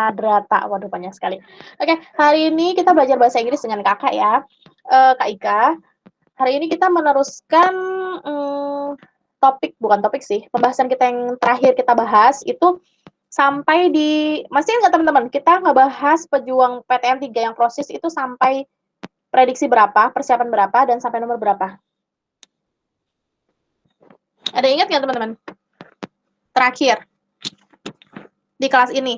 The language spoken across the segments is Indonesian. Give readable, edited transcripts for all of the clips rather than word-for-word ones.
Mahadrata. Waduh, banyak sekali. Oke, hari ini kita belajar bahasa Inggris dengan kakak ya. Kak Ika, hari ini kita meneruskan bukan topik sih, pembahasan kita yang terakhir kita bahas itu sampai masih ingat teman-teman, kita ngebahas pejuang PTN 3 yang proses itu sampai prediksi berapa, persiapan berapa, dan sampai nomor berapa. Ada ingat nggak teman-teman? Terakhir di kelas ini.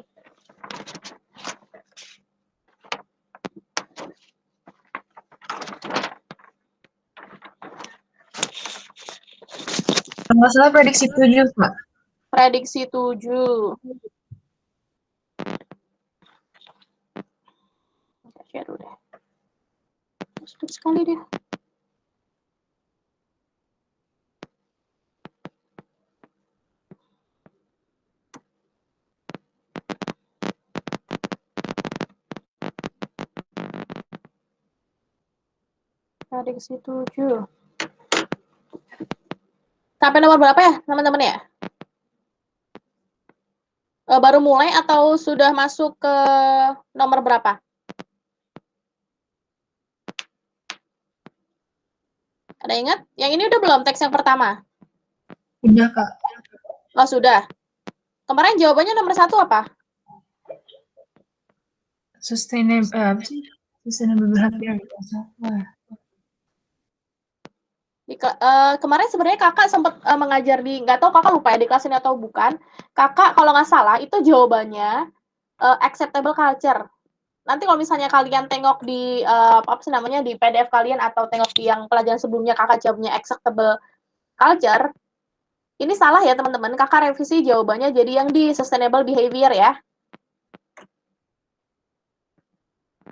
Nggak salah prediksi 7, Pak. Prediksi 7. Share udah. Cepet sekali deh. Prediksi 7. Sampai nomor berapa ya, teman-teman ya? Baru mulai atau sudah masuk ke nomor berapa? Ada ingat? Yang ini udah belum teks yang pertama? Udah, Kak. Oh, sudah. Kemarin jawabannya nomor 1 apa? Sustainable behavior. Wah. Kemarin sebenarnya kakak sempat mengajar nggak tahu kakak lupa ya di kelas ini atau bukan. Kakak kalau nggak salah itu jawabannya acceptable culture. Nanti kalau misalnya kalian tengok di apa sih namanya di PDF kalian atau tengok di yang pelajaran sebelumnya kakak jawabnya acceptable culture, ini salah ya teman-teman. Kakak revisi jawabannya jadi yang di sustainable behavior ya.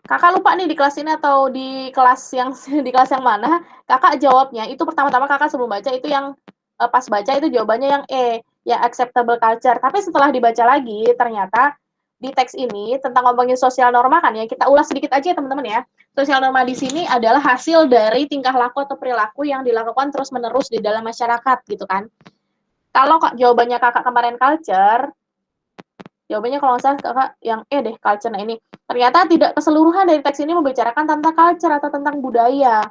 Kakak lupa nih di kelas ini atau di kelas yang mana, kakak jawabnya itu pertama-tama kakak sebelum baca itu yang pas baca itu jawabannya yang E, yang acceptable culture. Tapi setelah dibaca lagi ternyata di teks ini tentang ngomongin sosial norma kan ya, kita ulas sedikit aja ya teman-teman ya. Sosial norma di sini adalah hasil dari tingkah laku atau perilaku yang dilakukan terus-menerus di dalam masyarakat gitu kan. Kalau jawabannya kakak kemarin culture, jawabannya kalau nggak salah kakak yang deh culture. Nah ini ternyata tidak keseluruhan dari teks ini membicarakan tentang culture atau tentang budaya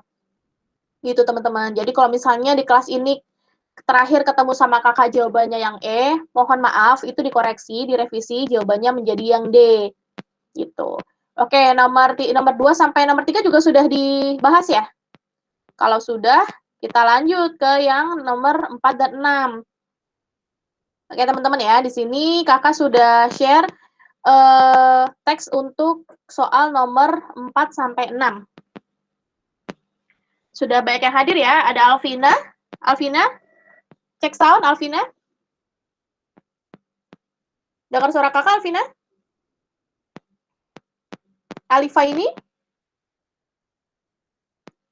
gitu teman-teman. Jadi kalau misalnya di kelas ini terakhir ketemu sama kakak jawabannya yang mohon maaf itu dikoreksi, direvisi jawabannya menjadi yang D gitu. Oke, nomor 2 sampai nomor 3 juga sudah dibahas ya. Kalau sudah, kita lanjut ke yang nomor 4 dan 6. Oke teman-teman ya, di sini kakak sudah share teks untuk soal nomor 4 sampai 6. Sudah banyak yang hadir ya. Ada Alvina. Alvina, cek sound Alvina. Dengar suara kakak Alvina? Alifa ini?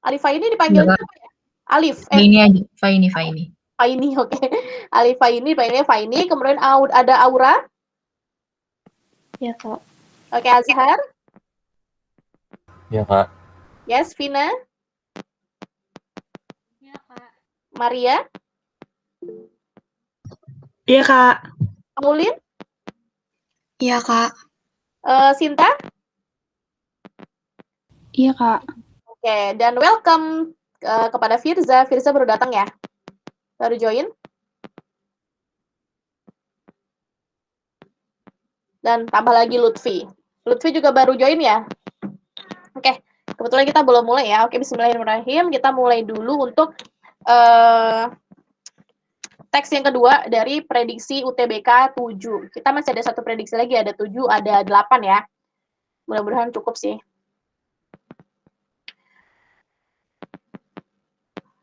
Alifa ini dipanggilnya apa ya? Alif. Ini aja, Faini. Faini, oke. Alifa ini dipanggilnya Faini. Kemudian ada Aura. Ya, Kak. Oke, Azhar. Ya, Kak. Yes, Vina. Ya, Kak. Maria. Iya, Kak. Paulin. Iya, Kak. Sinta. Iya, Kak. Oke, dan welcome kepada Firza. Firza baru datang ya? Baru join? Dan tambah lagi Lutfi. Lutfi juga baru join ya? Oke, kebetulan kita belum mulai ya. Oke, bismillahirrahmanirrahim. Kita mulai dulu untuk teks yang kedua dari prediksi UTBK 7. Kita masih ada satu prediksi lagi, ada 7, ada 8 ya. Mudah-mudahan cukup sih.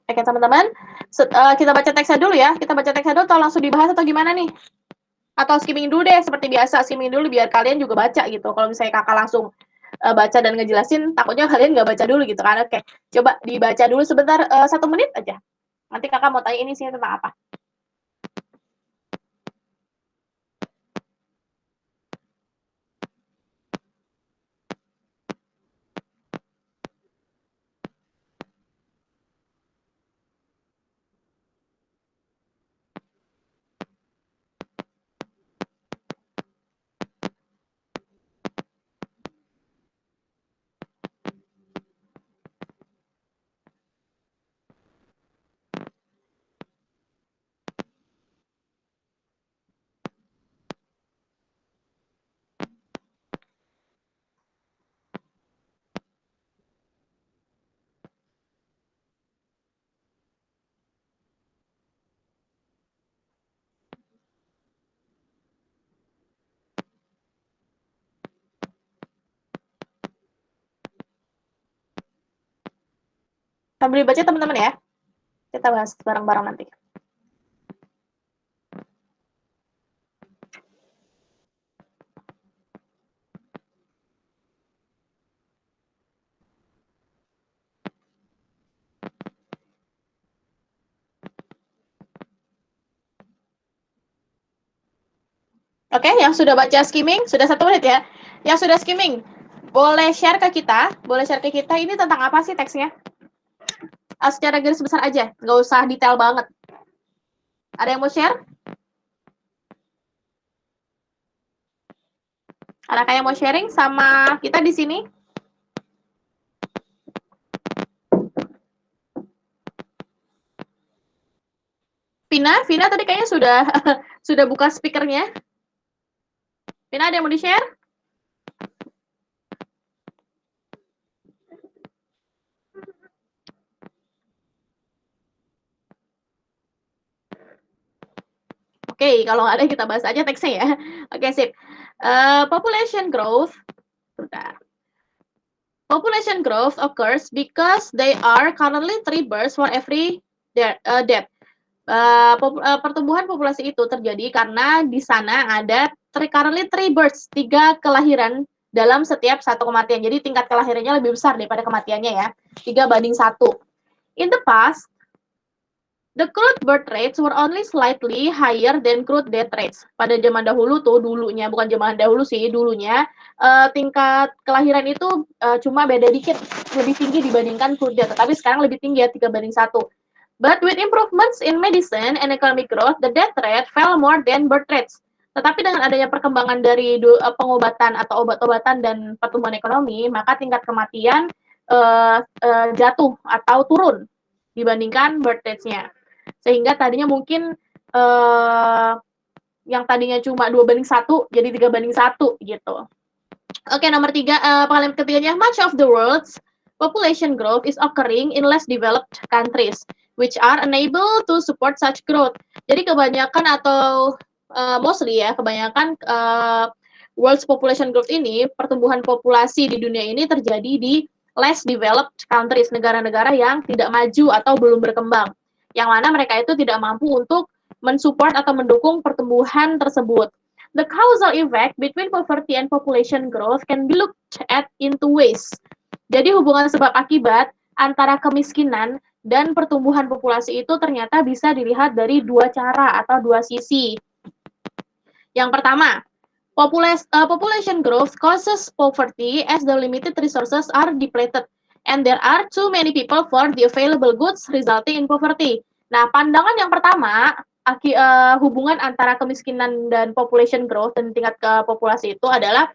Oke, teman-teman. Kita baca teksnya dulu ya. Kita baca teksnya dulu atau langsung dibahas atau gimana nih? Atau skimming dulu deh, seperti biasa. Skimming dulu biar kalian juga baca gitu. Kalau misalnya kakak langsung baca dan ngejelasin, takutnya kalian nggak baca dulu gitu kan. Oke, coba dibaca dulu sebentar, 1 menit aja. Nanti kakak mau tanya ini sih tentang apa. Sambil dibaca teman-teman ya. Kita bahas bareng-bareng nanti. Oke, yang sudah baca skimming, sudah 1 menit ya. Yang sudah skimming, boleh share ke kita, ini tentang apa sih teksnya? Secara garis besar aja, nggak usah detail banget. Ada yang mau share? Ada yang mau sharing sama kita di sini? Vina tadi kayaknya sudah sudah buka speakernya. Vina, ada yang mau di-share? Oke, kalau nggak ada kita bahas aja teksnya ya. Oke, sip. Population growth. Bentar. Population growth occurs because there are currently 3 births for every death. Pertumbuhan populasi itu terjadi karena di sana ada currently 3 births, 3 kelahiran dalam setiap 1 kematian. Jadi tingkat kelahirannya lebih besar daripada kematiannya ya. 3:1. In the past, the crude birth rates were only slightly higher than crude death rates. Pada zaman dahulu tuh, dulunya, bukan zaman dahulu sih, dulunya tingkat kelahiran itu cuma beda dikit, lebih tinggi dibandingkan crude death. Tapi sekarang lebih tinggi ya, 3:1. But with improvements in medicine and economic growth, the death rate fell more than birth rates. Tetapi dengan adanya perkembangan dari pengobatan atau obat-obatan dan pertumbuhan ekonomi, maka tingkat kematian jatuh atau turun dibandingkan birth rates-nya. Sehingga tadinya mungkin yang tadinya cuma 2:1 jadi 3:1 gitu. Oke, nomor 3, pengalaman ketiganya, much of the world's population growth is occurring in less developed countries, which are unable to support such growth. Jadi kebanyakan atau mostly ya, kebanyakan world's population growth ini, pertumbuhan populasi di dunia ini terjadi di less developed countries, negara-negara yang tidak maju atau belum berkembang, yang mana mereka itu tidak mampu untuk mensupport atau mendukung pertumbuhan tersebut. The causal effect between poverty and population growth can be looked at in 2 ways. Jadi hubungan sebab akibat antara kemiskinan dan pertumbuhan populasi itu ternyata bisa dilihat dari 2 cara atau 2 sisi. Yang pertama, population growth causes poverty as the limited resources are depleted and there are too many people for the available goods resulting in poverty. Nah, pandangan yang pertama, hubungan antara kemiskinan dan population growth dan tingkat populasi itu adalah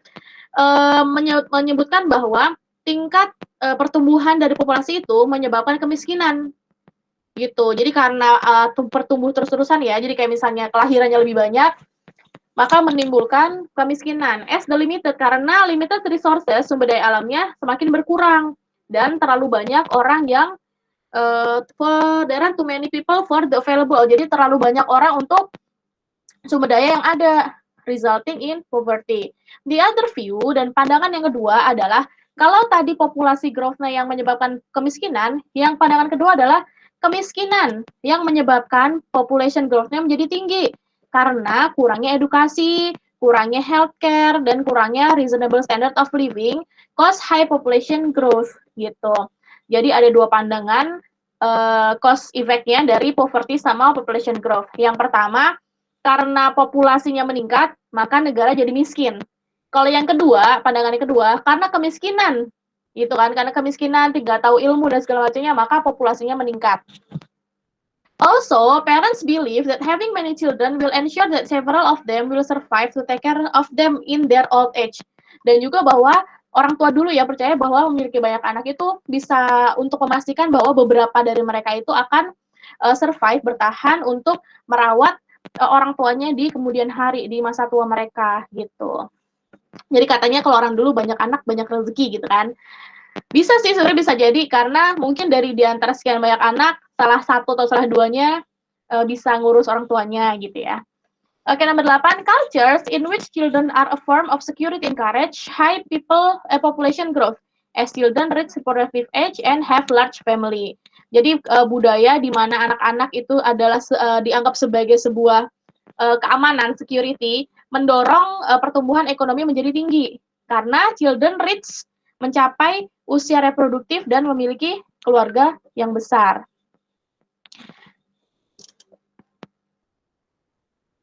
menyebutkan bahwa tingkat pertumbuhan dari populasi itu menyebabkan kemiskinan gitu. Jadi karena pertumbuh terus-terusan ya, jadi kayak misalnya kelahirannya lebih banyak, maka menimbulkan kemiskinan. As the limited, karena limited resources, sumber daya alamnya semakin berkurang dan terlalu banyak orang yang there are too many people for the available. Jadi terlalu banyak orang untuk sumber daya yang ada, resulting in poverty. The other view dan pandangan yang kedua adalah kalau tadi populasi growth-nya yang menyebabkan kemiskinan, yang pandangan kedua adalah kemiskinan yang menyebabkan population growth-nya menjadi tinggi karena kurangnya edukasi, kurangnya healthcare, dan kurangnya reasonable standard of living cause high population growth gitu. Jadi ada 2 pandangan cause effect-nya dari poverty sama population growth. Yang pertama, karena populasinya meningkat, maka negara jadi miskin. Kalau yang kedua, pandangan yang kedua, karena kemiskinan, gitu kan, karena kemiskinan, tidak tahu ilmu dan segala macamnya, maka populasinya meningkat. Also, parents believe that having many children will ensure that several of them will survive to take care of them in their old age. Dan juga bahwa orang tua dulu ya percaya bahwa memiliki banyak anak itu bisa untuk memastikan bahwa beberapa dari mereka itu akan survive, bertahan untuk merawat orang tuanya di kemudian hari, di masa tua mereka gitu. Jadi katanya kalau orang dulu banyak anak, banyak rezeki gitu kan. Bisa sih, sebenarnya bisa jadi karena mungkin dari di antara sekian banyak anak, salah satu atau salah duanya bisa ngurus orang tuanya gitu ya. Oke, nomor 8, cultures in which children are a form of security encourage high population growth. as children reach reproductive age and have large family. Jadi budaya di mana anak-anak itu adalah dianggap sebagai sebuah keamanan, security, mendorong pertumbuhan ekonomi menjadi tinggi. Karena children reach mencapai usia reproduktif dan memiliki keluarga yang besar.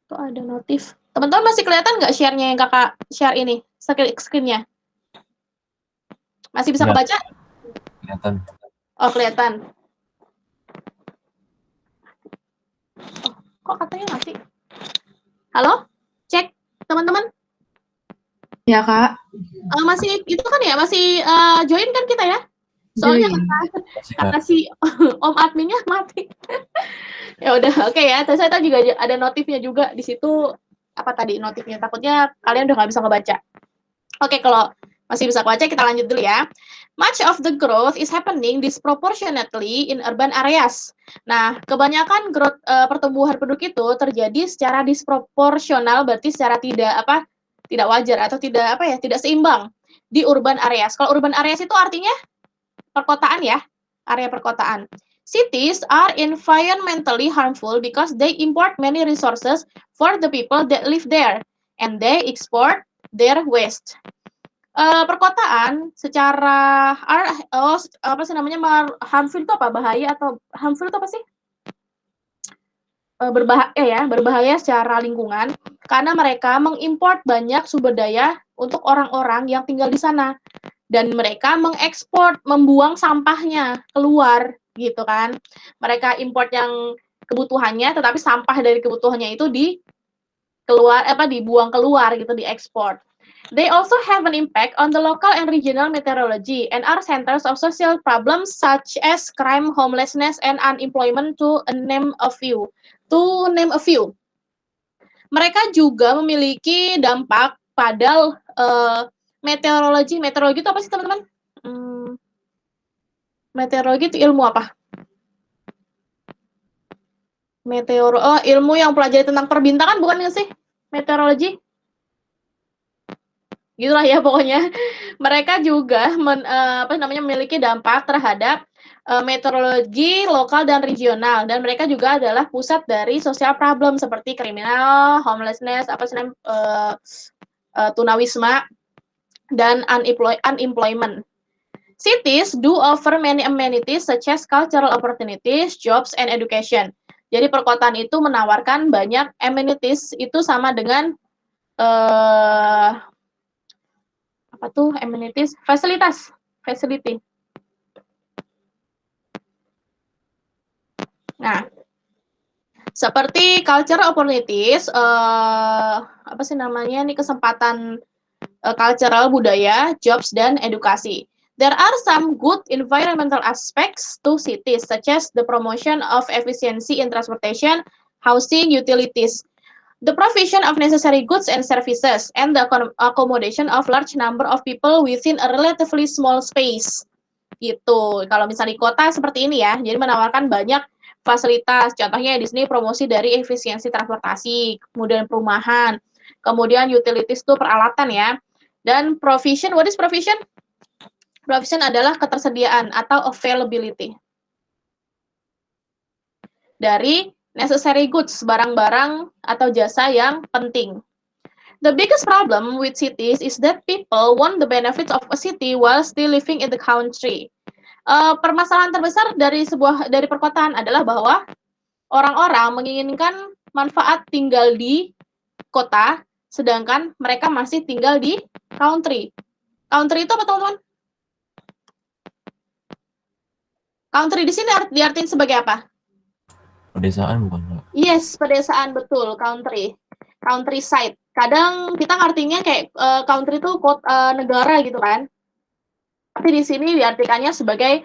Tuh ada notif. Teman-teman masih kelihatan nggak share-nya yang kakak share ini? Screen-nya? Masih bisa kebaca? Kelihatan. Oh, kelihatan. Oh, kok katanya masih? Halo? Cek, teman-teman? Ya, Kak. Masih, itu kan ya? Masih join kan kita ya? Soalnya kata si Om adminnya mati. Ya udah, oke ya. Terus saya juga ada notifnya juga di situ. Apa tadi notifnya? Takutnya kalian udah nggak bisa ngebaca. Oke, kalau masih bisa baca, kita lanjut dulu ya. Much of the growth is happening disproportionately in urban areas. Nah, kebanyakan growth pertumbuhan penduduk itu terjadi secara disproporsional, berarti secara tidak wajar atau tidak seimbang di urban areas. Kalau urban areas itu artinya perkotaan ya, area perkotaan. Cities are environmentally harmful because they import many resources for the people that live there, and they export their waste. Perkotaan secara harmful itu apa? Bahaya atau harmful itu apa sih? Berbahaya secara lingkungan karena mereka mengimport banyak sumber daya untuk orang-orang yang tinggal di sana. Dan mereka mengekspor, membuang sampahnya keluar, gitu kan. Mereka import yang kebutuhannya, tetapi sampah dari kebutuhannya itu dibuang keluar gitu, diekspor. They also have an impact on the local and regional meteorology and are centers of social problems such as crime, homelessness, and unemployment to name a few. Mereka juga memiliki dampak pada meteorologi. Meteorologi itu apa sih, teman-teman? Meteorologi itu ilmu apa? Ilmu yang pelajari tentang perbintangan, bukan nggak sih? Meteorologi? Gitulah ya pokoknya. Mereka juga memiliki dampak terhadap meteorologi lokal dan regional, dan mereka juga adalah pusat dari social problem seperti kriminal, homelessness, tunawisma, dan unemployment. Cities do offer many amenities such as cultural opportunities, jobs, and education. Jadi perkotaan itu menawarkan banyak amenities, itu sama dengan amenities? Facility. Nah, seperti cultural opportunities, kesempatan cultural, budaya, jobs, dan edukasi. There are some good environmental aspects to cities, such as the promotion of efficiency in transportation, housing, utilities, the provision of necessary goods and services, and the accommodation of large number of people within a relatively small space. Gitu. Kalau misalnya di kota seperti ini ya, jadi menawarkan banyak fasilitas. Contohnya di sini promosi dari efisiensi transportasi, kemudian perumahan, kemudian utilities itu peralatan ya. Dan provision, what is provision? Provision adalah ketersediaan atau availability dari necessary goods, barang-barang atau jasa yang penting. The biggest problem with cities is that people want the benefits of a city while still living in the country. Permasalahan terbesar dari perkotaan adalah bahwa orang-orang menginginkan manfaat tinggal di kota, sedangkan mereka masih tinggal di country. Country itu apa, teman-teman? Country di sini diartikan sebagai apa? Pedesaan bukan? Yes, pedesaan, betul, country. Countryside. Kadang kita ngartinya kayak country itu negara gitu kan. Tapi di sini diartikannya sebagai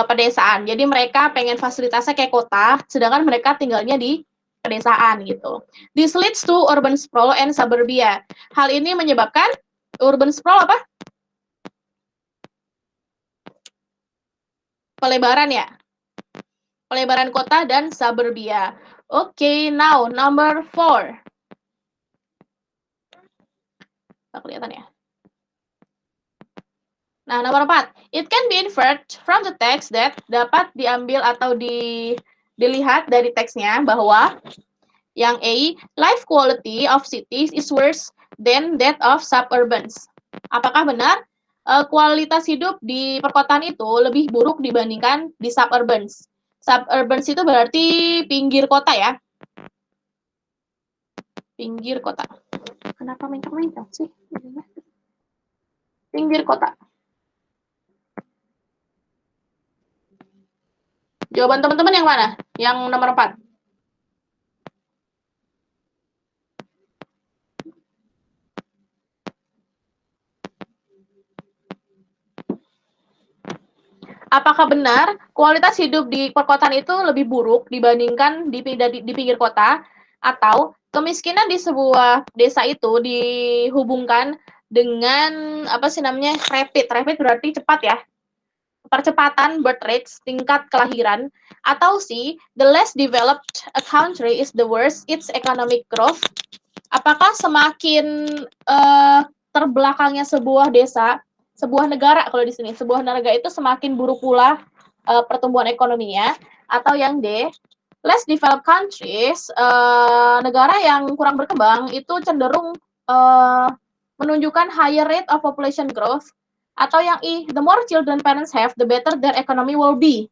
pedesaan. Jadi mereka pengen fasilitasnya kayak kota, sedangkan mereka tinggalnya di pedesaan gitu. This leads to urban sprawl and suburbia. Hal ini menyebabkan urban sprawl apa? Pelebaran ya. Pelebaran kota dan suburbia. Okay, now number 4. Nggak kelihatan ya. Nah, nomor 4. It can be inferred from the text that dapat diambil atau dilihat dari teksnya bahwa yang A, life quality of cities is worse than that of suburbans. Apakah benar kualitas hidup di perkotaan itu lebih buruk dibandingkan di suburbans? Suburbans itu berarti pinggir kota ya. Pinggir kota. Kenapa mencong-mencong sih? Pinggir kota. Jawaban teman-teman yang mana? Yang nomor 4. Apakah benar kualitas hidup di perkotaan itu lebih buruk dibandingkan di pinggir kota? Atau kemiskinan di sebuah desa itu dihubungkan dengan rapid. Rapid berarti cepat ya. Percepatan birth rates, tingkat kelahiran. Atau C, the less developed a country is the worse its economic growth. Apakah semakin terbelakangnya sebuah desa, sebuah negara kalau di sini, sebuah negara itu semakin buruk pula pertumbuhan ekonominya, atau yang D, less developed countries, negara yang kurang berkembang itu cenderung menunjukkan higher rate of population growth, atau yang I, the more children parents have, the better their economy will be.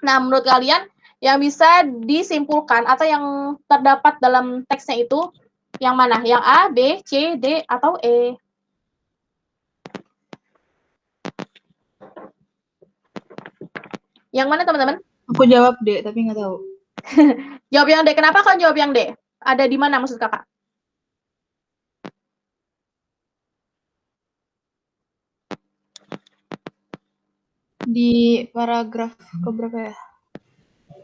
Nah, menurut kalian yang bisa disimpulkan atau yang terdapat dalam teksnya itu yang mana? Yang A, B, C, D, atau E? Yang mana teman-teman? Aku jawab D, tapi nggak tahu. Jawab yang D. Kenapa kalian jawab yang D? Ada di mana maksud kakak? Di paragraf keberapa ya?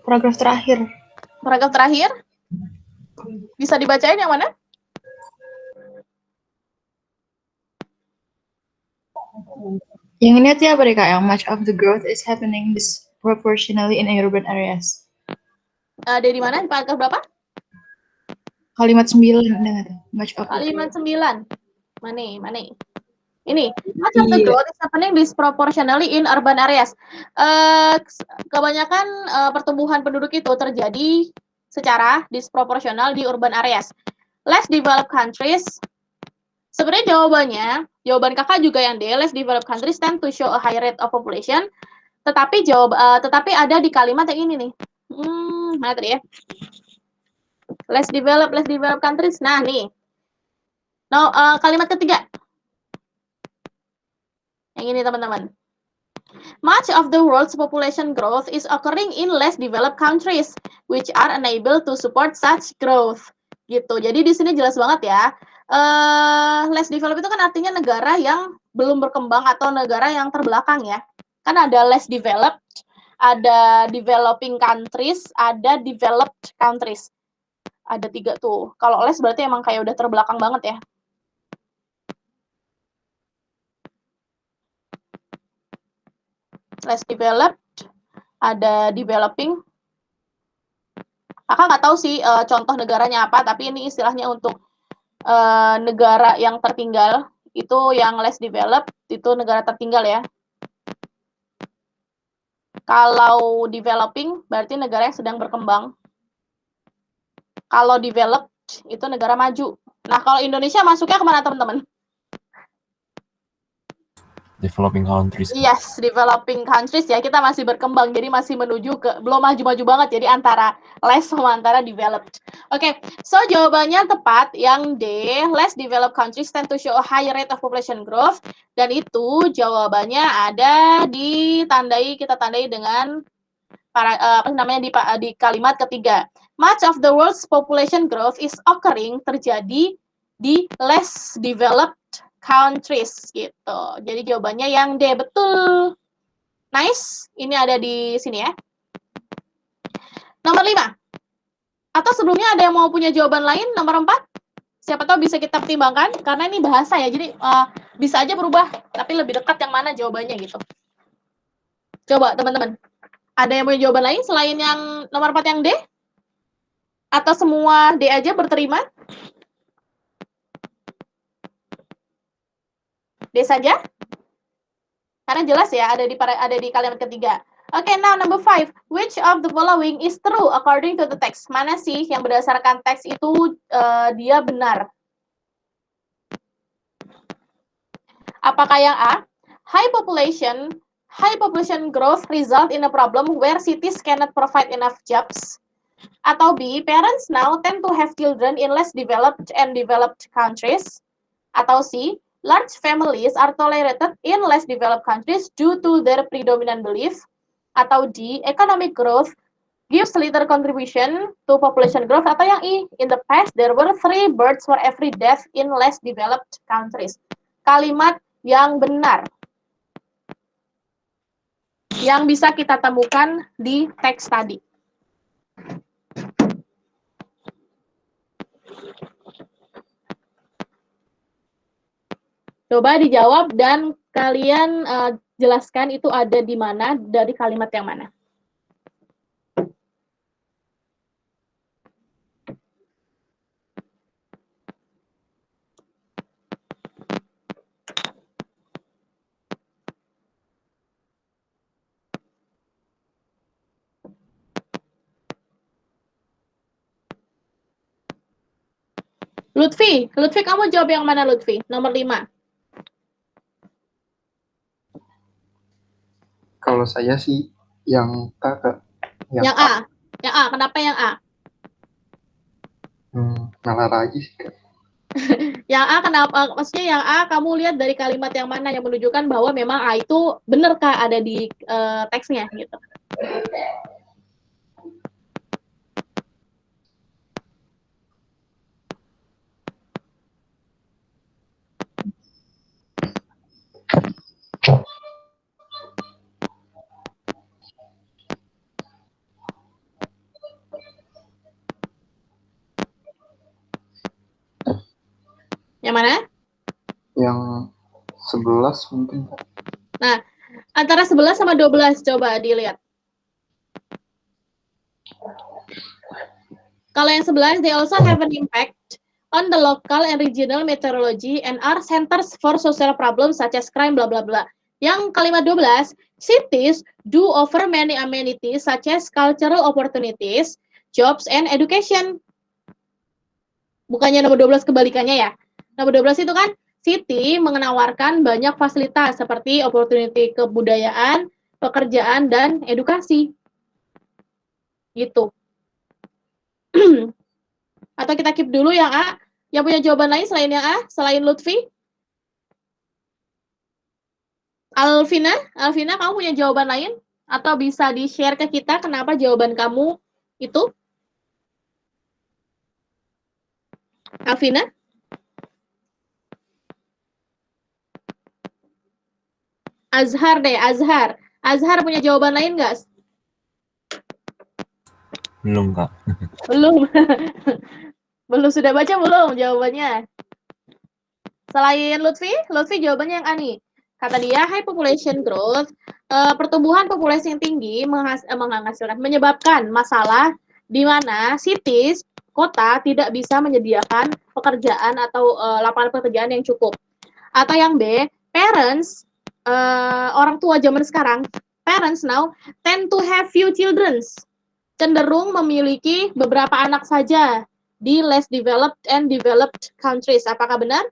Paragraf terakhir. Paragraf terakhir? Bisa dibacain yang mana? Yang ini artinya apa deh Kak? Yang much of the growth is happening disproportionately in urban areas. Ada di mana? Di paragraf berapa? Kalimat 9 ada nggak tuh? Much of Kalimat 9. Mana? Ini, much of the growth is happening disproportionately in urban areas. Kebanyakan pertumbuhan penduduk itu terjadi secara disproporsional di urban areas. Less developed countries, sebenarnya jawaban kakak juga yang D, less developed countries tend to show a high rate of population, tetapi ada di kalimat yang ini nih. Mana tadi ya? Less developed countries. Nah, nih. Kalimat ketiga. Yang ini, teman-teman. Much of the world's population growth is occurring in less developed countries, which are unable to support such growth. Gitu. Jadi di sini jelas banget ya. Less developed itu kan artinya negara yang belum berkembang atau negara yang terbelakang ya. Kan ada less developed, ada developing countries, ada developed countries. Ada 3 tuh. Kalau less berarti emang kayak udah terbelakang banget ya. Less developed, ada developing. Kakak nggak tahu sih contoh negaranya apa, tapi ini istilahnya untuk negara yang tertinggal. Itu yang less developed, itu negara tertinggal ya. Kalau developing, berarti negara yang sedang berkembang. Kalau developed, itu negara maju. Nah, kalau Indonesia masuknya kemana, teman-teman? Developing countries. Yes, developing countries ya, kita masih berkembang, jadi masih menuju ke, belum maju-maju banget, jadi antara less sama antara developed. Oke, so jawabannya tepat, yang D, less developed countries tend to show a higher rate of population growth, dan itu jawabannya ada kita tandai dengan di kalimat ketiga. Much of the world's population growth is occurring, terjadi di less developed countries gitu. Jadi jawabannya yang D, betul. Nice. Ini ada di sini ya. Nomor 5. Atau sebelumnya ada yang mau punya jawaban lain? Nomor 4. Siapa tahu bisa kita pertimbangkan karena ini bahasa ya. Jadi bisa aja berubah, tapi lebih dekat yang mana jawabannya gitu. Coba teman-teman. Ada yang punya jawaban lain selain yang nomor 4 yang D? Atau semua D aja berterima? D saja? Karena jelas ya ada di kalimat ketiga. Oke, now number 5. Which of the following is true according to the text? Mana sih yang berdasarkan teks itu dia benar? Apakah yang A? High population growth result in a problem where cities cannot provide enough jobs. Atau B, parents now tend to have children in less developed and developed countries. Atau C, large families are tolerated in less developed countries due to their predominant belief. Atau D, economic growth gives little contribution to population growth. Atau yang E, in the past there were 3 births for every death in less developed countries. Kalimat yang benar yang bisa kita temukan di teks tadi. Coba dijawab dan kalian jelaskan itu ada di mana, dari kalimat yang mana. Lutfi kamu jawab yang mana Lutfi? Nomor 5. Kalau saya sih yang A, Kak. Yang A. Yang A, kenapa yang A? Ngalah lagi sih, Kak. Yang A kenapa? Maksudnya yang A kamu lihat dari kalimat yang mana yang menunjukkan bahwa memang A itu benar Kak ada di teksnya gitu. Yang mana? Yang 11 mungkin, Kak. Nah, antara 11 sama 12 coba dilihat. Kalau yang 11, they also have an impact on the local and regional meteorology and are centers for social problems such as crime, bla bla bla. Yang kalimat 12, cities do offer many amenities such as cultural opportunities, jobs, and education. Bukannya nomor 12 kebalikannya ya. Nomor 12 itu kan city menawarkan banyak fasilitas seperti opportunity kebudayaan, pekerjaan, dan edukasi. Gitu. Atau kita keep dulu yang A. Yang punya jawaban lain selain yang A? Selain Lutfi? Alvina, kamu punya jawaban lain? Atau bisa di-share ke kita kenapa jawaban kamu itu? Alvina? Azhar deh, Azhar. Azhar punya jawaban lain nggak? Belum, Kak. Belum. Belum sudah baca belum jawabannya? Selain Lutfi jawabannya yang A nih. Kata dia, high population growth, pertumbuhan populasi yang tinggi menyebabkan masalah di mana cities, kota tidak bisa menyediakan pekerjaan atau lapangan pekerjaan yang cukup. Atau yang B, parents, orang tua zaman sekarang, parents now tend to have few children, cenderung memiliki beberapa anak saja di less developed and developed countries. Apakah benar?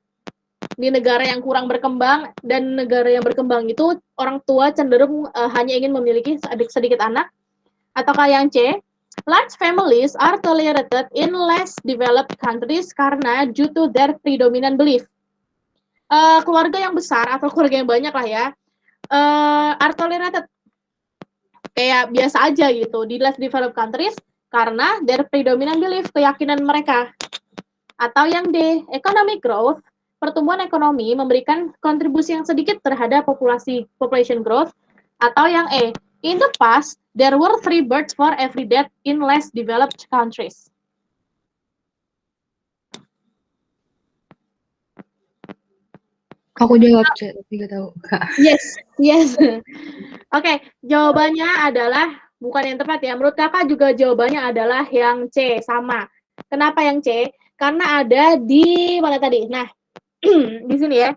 Di negara yang kurang berkembang dan negara yang berkembang itu orang tua cenderung hanya ingin memiliki sedikit anak. Ataukah yang C, large families are tolerated in less developed countries karena due to their predominant belief. Keluarga yang besar atau keluarga yang banyak lah ya, are tolerated kayak biasa aja gitu di less developed countries karena their predominant belief, keyakinan mereka. Atau yang D, economic growth, pertumbuhan ekonomi memberikan kontribusi yang sedikit terhadap population growth. Atau yang E, in the past, there were 3 births for every death in less developed countries. Aku jawab, Cek, tapi gak tahu. Yes. Oke, jawabannya adalah bukan yang tepat ya. Menurut kakak juga jawabannya adalah yang C, sama. Kenapa yang C? Karena ada di mana tadi? Nah, di sini ya.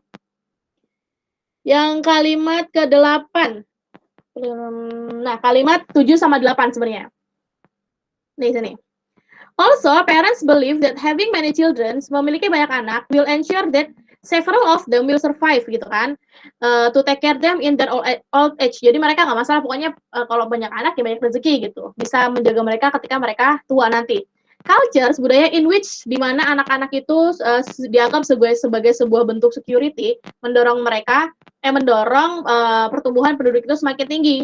Yang kalimat ke-8. Nah, kalimat 7 sama 8 sebenarnya. Nih, sini. Also, parents believe that having many children, memiliki banyak anak, will ensure that several of them will survive, gitu kan. To take care them in their old age. Jadi mereka nggak masalah, pokoknya kalau banyak anak ya banyak rezeki gitu. Bisa menjaga mereka ketika mereka tua nanti. Cultures, budaya in which di mana anak-anak itu dianggap sebagai sebuah bentuk security, mendorong pertumbuhan penduduk itu semakin tinggi.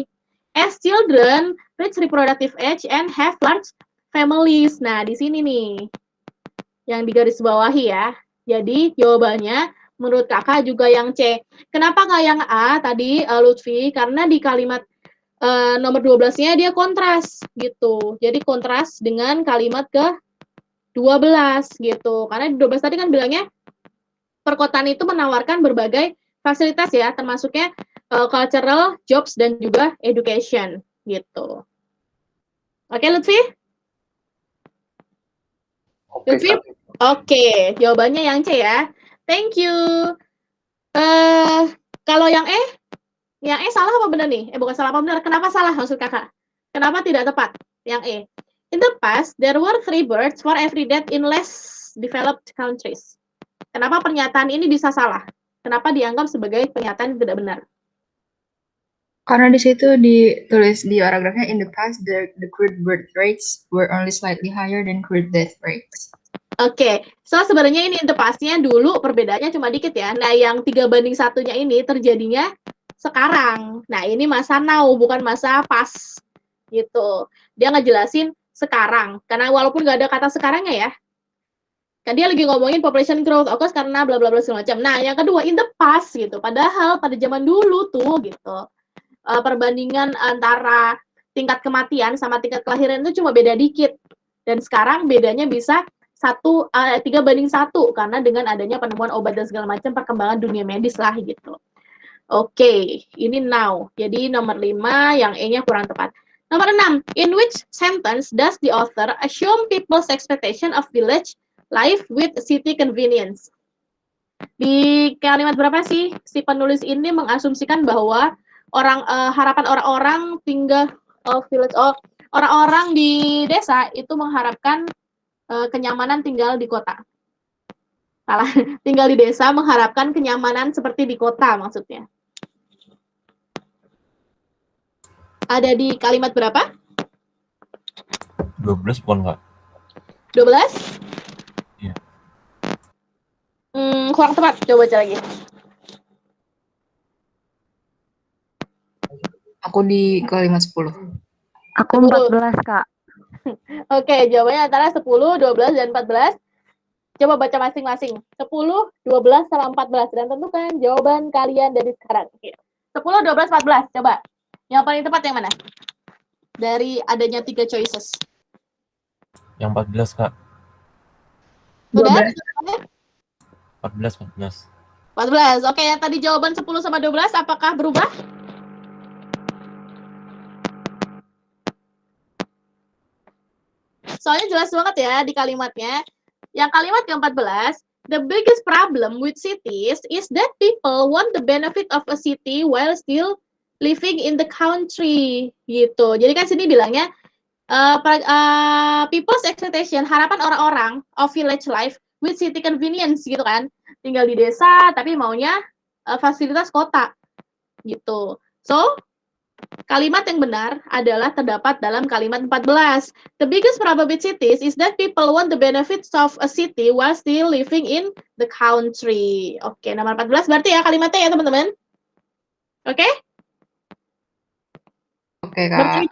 As children reach reproductive age and have large families. Nah, di sini nih yang digaris bawahi ya. Jadi jawabannya menurut kakak juga yang C. Kenapa nggak yang A tadi, Lutfi? Karena di kalimat nomor 12-nya dia kontras gitu. Jadi kontras dengan kalimat ke-12 gitu. Karena di 12 tadi kan bilangnya perkotaan itu menawarkan berbagai fasilitas ya, termasuknya cultural, jobs, dan juga education gitu. Oke, Lutfi? Oke, Lutfi? Kak. Oke, jawabannya yang C ya. Thank you. Kalau yang E salah apa benar nih? Bukan salah apa benar. Kenapa salah maksud kakak? Kenapa tidak tepat? Yang E. In the past, there were 3 births for every death in less developed countries. Kenapa pernyataan ini bisa salah? Kenapa dianggap sebagai pernyataan yang tidak benar? Karena di situ ditulis di paragrafnya, in the past the crude birth rates were only slightly higher than crude death rates. Oke, so sebenarnya ini the past-nya dulu perbedaannya cuma dikit ya. Nah, yang 3:1-nya ini terjadinya sekarang. Nah, ini masa now, bukan masa pas. Gitu. Dia ngejelasin sekarang. Karena walaupun nggak ada kata sekarangnya ya. Kan dia lagi ngomongin population growth, occurs karena bla bla bla segala macam. Nah, yang kedua, in the past gitu. Padahal pada zaman dulu tuh gitu. Perbandingan antara tingkat kematian sama tingkat kelahiran itu cuma beda dikit. Dan sekarang bedanya bisa 3:1 karena dengan adanya penemuan obat dan segala macam perkembangan dunia medis lah gitu. Oke, ini now. Jadi nomor 5 yang E-nya kurang tepat. Nomor 6, in which sentence does the author assume people's expectation of village life with city convenience? Di kalimat berapa sih si penulis ini mengasumsikan bahwa harapan orang-orang tinggal orang-orang di desa itu mengharapkan kenyamanan tinggal di kota. Salah, tinggal di desa mengharapkan kenyamanan seperti di kota maksudnya. Ada di kalimat berapa? 12 bukan, Kak? 12? Iya. Kurang tepat, coba baca lagi. Aku di kalimat 10. Aku 14, Kak. Oke, jawabannya antara 10, 12, dan 14. Coba baca masing-masing. 10, 12, sama 14. Dan tentukan jawaban kalian dari sekarang. 10, 12, 14. Coba. Yang paling tepat yang mana? Dari adanya 3 choices. Yang 14, Kak. Udah? 14. 14. Oke, yang tadi jawaban 10 sama 12, apakah berubah? Soalnya jelas banget ya di kalimatnya. Yang kalimat ke-14, the biggest problem with cities is that people want the benefit of a city while still living in the country. Gitu. Jadi kan sini bilangnya, people's expectation, harapan orang-orang of village life with city convenience gitu kan. Tinggal di desa tapi maunya fasilitas kota. Gitu. So, kalimat yang benar adalah terdapat dalam kalimat 14. The biggest problem with cities is that people want the benefits of a city while still living in the country. Oke, nomor 14 berarti ya kalimatnya ya teman-teman. Oke? Oke, Kak.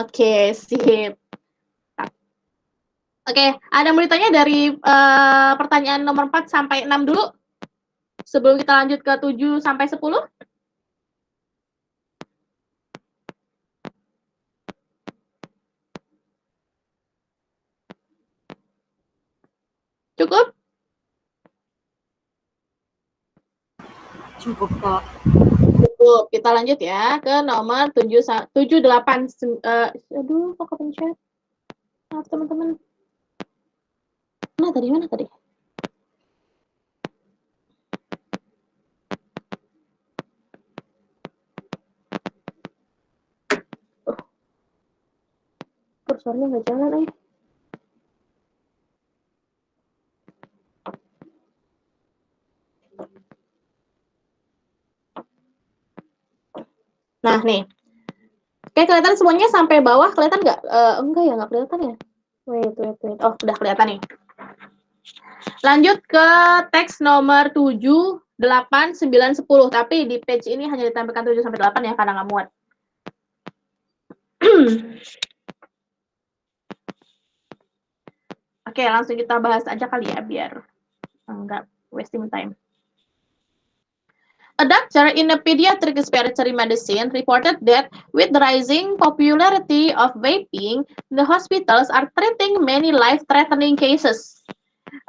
Oke, sip. Oke, ada mau ditanya dari pertanyaan nomor 4 sampai 6 dulu? Sebelum kita lanjut ke 7 sampai 10? Cukup? Cukup, Kak. Cukup. Kita lanjut ya ke nomor 7, 8. Aduh, kok kepencet? Maaf, teman-teman. Mana tadi? Kursornya nggak jalan, Nah, nih. Kayak kelihatan semuanya sampai bawah, kelihatan nggak? Enggak ya, nggak kelihatan ya? Wait. Oh, udah kelihatan nih. Lanjut ke teks nomor 7, 8, 9, 10. Tapi di page ini hanya ditampilkan 7 sampai 8 ya, karena nggak muat. Oke, langsung kita bahas aja kali ya, biar nggak wasting time. A doctor in a pediatric respiratory medicine reported that with the rising popularity of vaping, the hospitals are treating many life-threatening cases.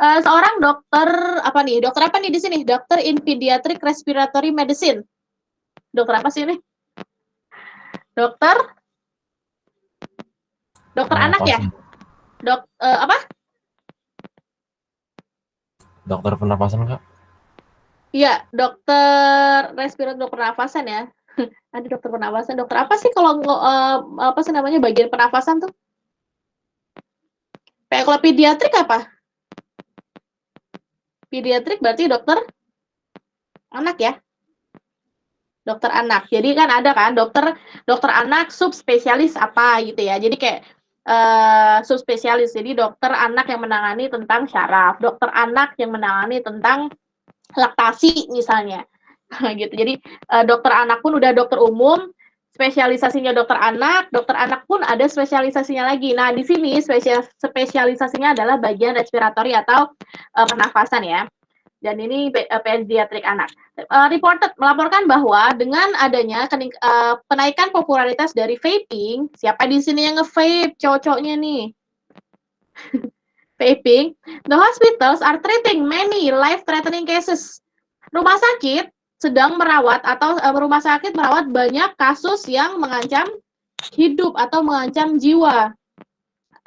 Seorang dokter apa nih? Dokter apa nih di sini? Dokter in pediatric respiratory medicine. Dokter apa sih ini? Dokter anak ya? Apa? Dokter pernapasan, Kak. Iya, dokter respirator pernafasan ya. Ada dokter pernafasan. Dokter apa sih kalau apa sih namanya bagian pernafasan tuh? Kayak kalau pediatrik apa? Pediatrik berarti dokter anak ya? Dokter anak. Jadi kan ada kan dokter anak subspesialis apa gitu ya. Jadi kayak subspesialis. Jadi dokter anak yang menangani tentang syaraf, dokter anak yang menangani tentang laktasi misalnya. Gitu. Jadi dokter anak pun udah dokter umum, spesialisasinya dokter anak pun ada spesialisasinya lagi. Nah, di sini spesialisasinya adalah bagian respiratori atau pernafasan ya. Dan ini pediatrik anak. Melaporkan bahwa dengan adanya penaikan popularitas dari vaping, siapa di sini yang nge-vape? Cowok-cowoknya nih. Vaping, the hospitals are treating many life-threatening cases. Rumah sakit sedang merawat banyak kasus yang mengancam hidup atau mengancam jiwa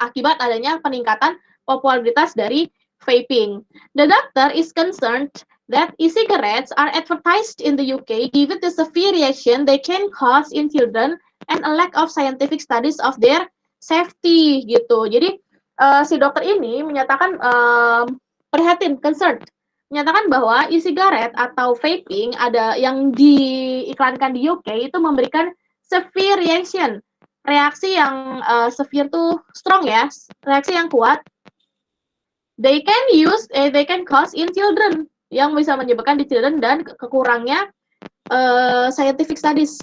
akibat adanya peningkatan popularitas dari vaping. The doctor is concerned that e-cigarettes are advertised in the UK given the severe reaction they can cause in children and a lack of scientific studies of their safety gitu. Jadi si dokter ini menyatakan concerned, menyatakan bahwa e-cigarette atau vaping ada yang diiklankan di UK itu memberikan severe reaction. Reaksi yang severe tuh strong ya, reaksi yang kuat. They can cause in children, yang bisa menyebabkan di children dan kekurangnya scientific studies,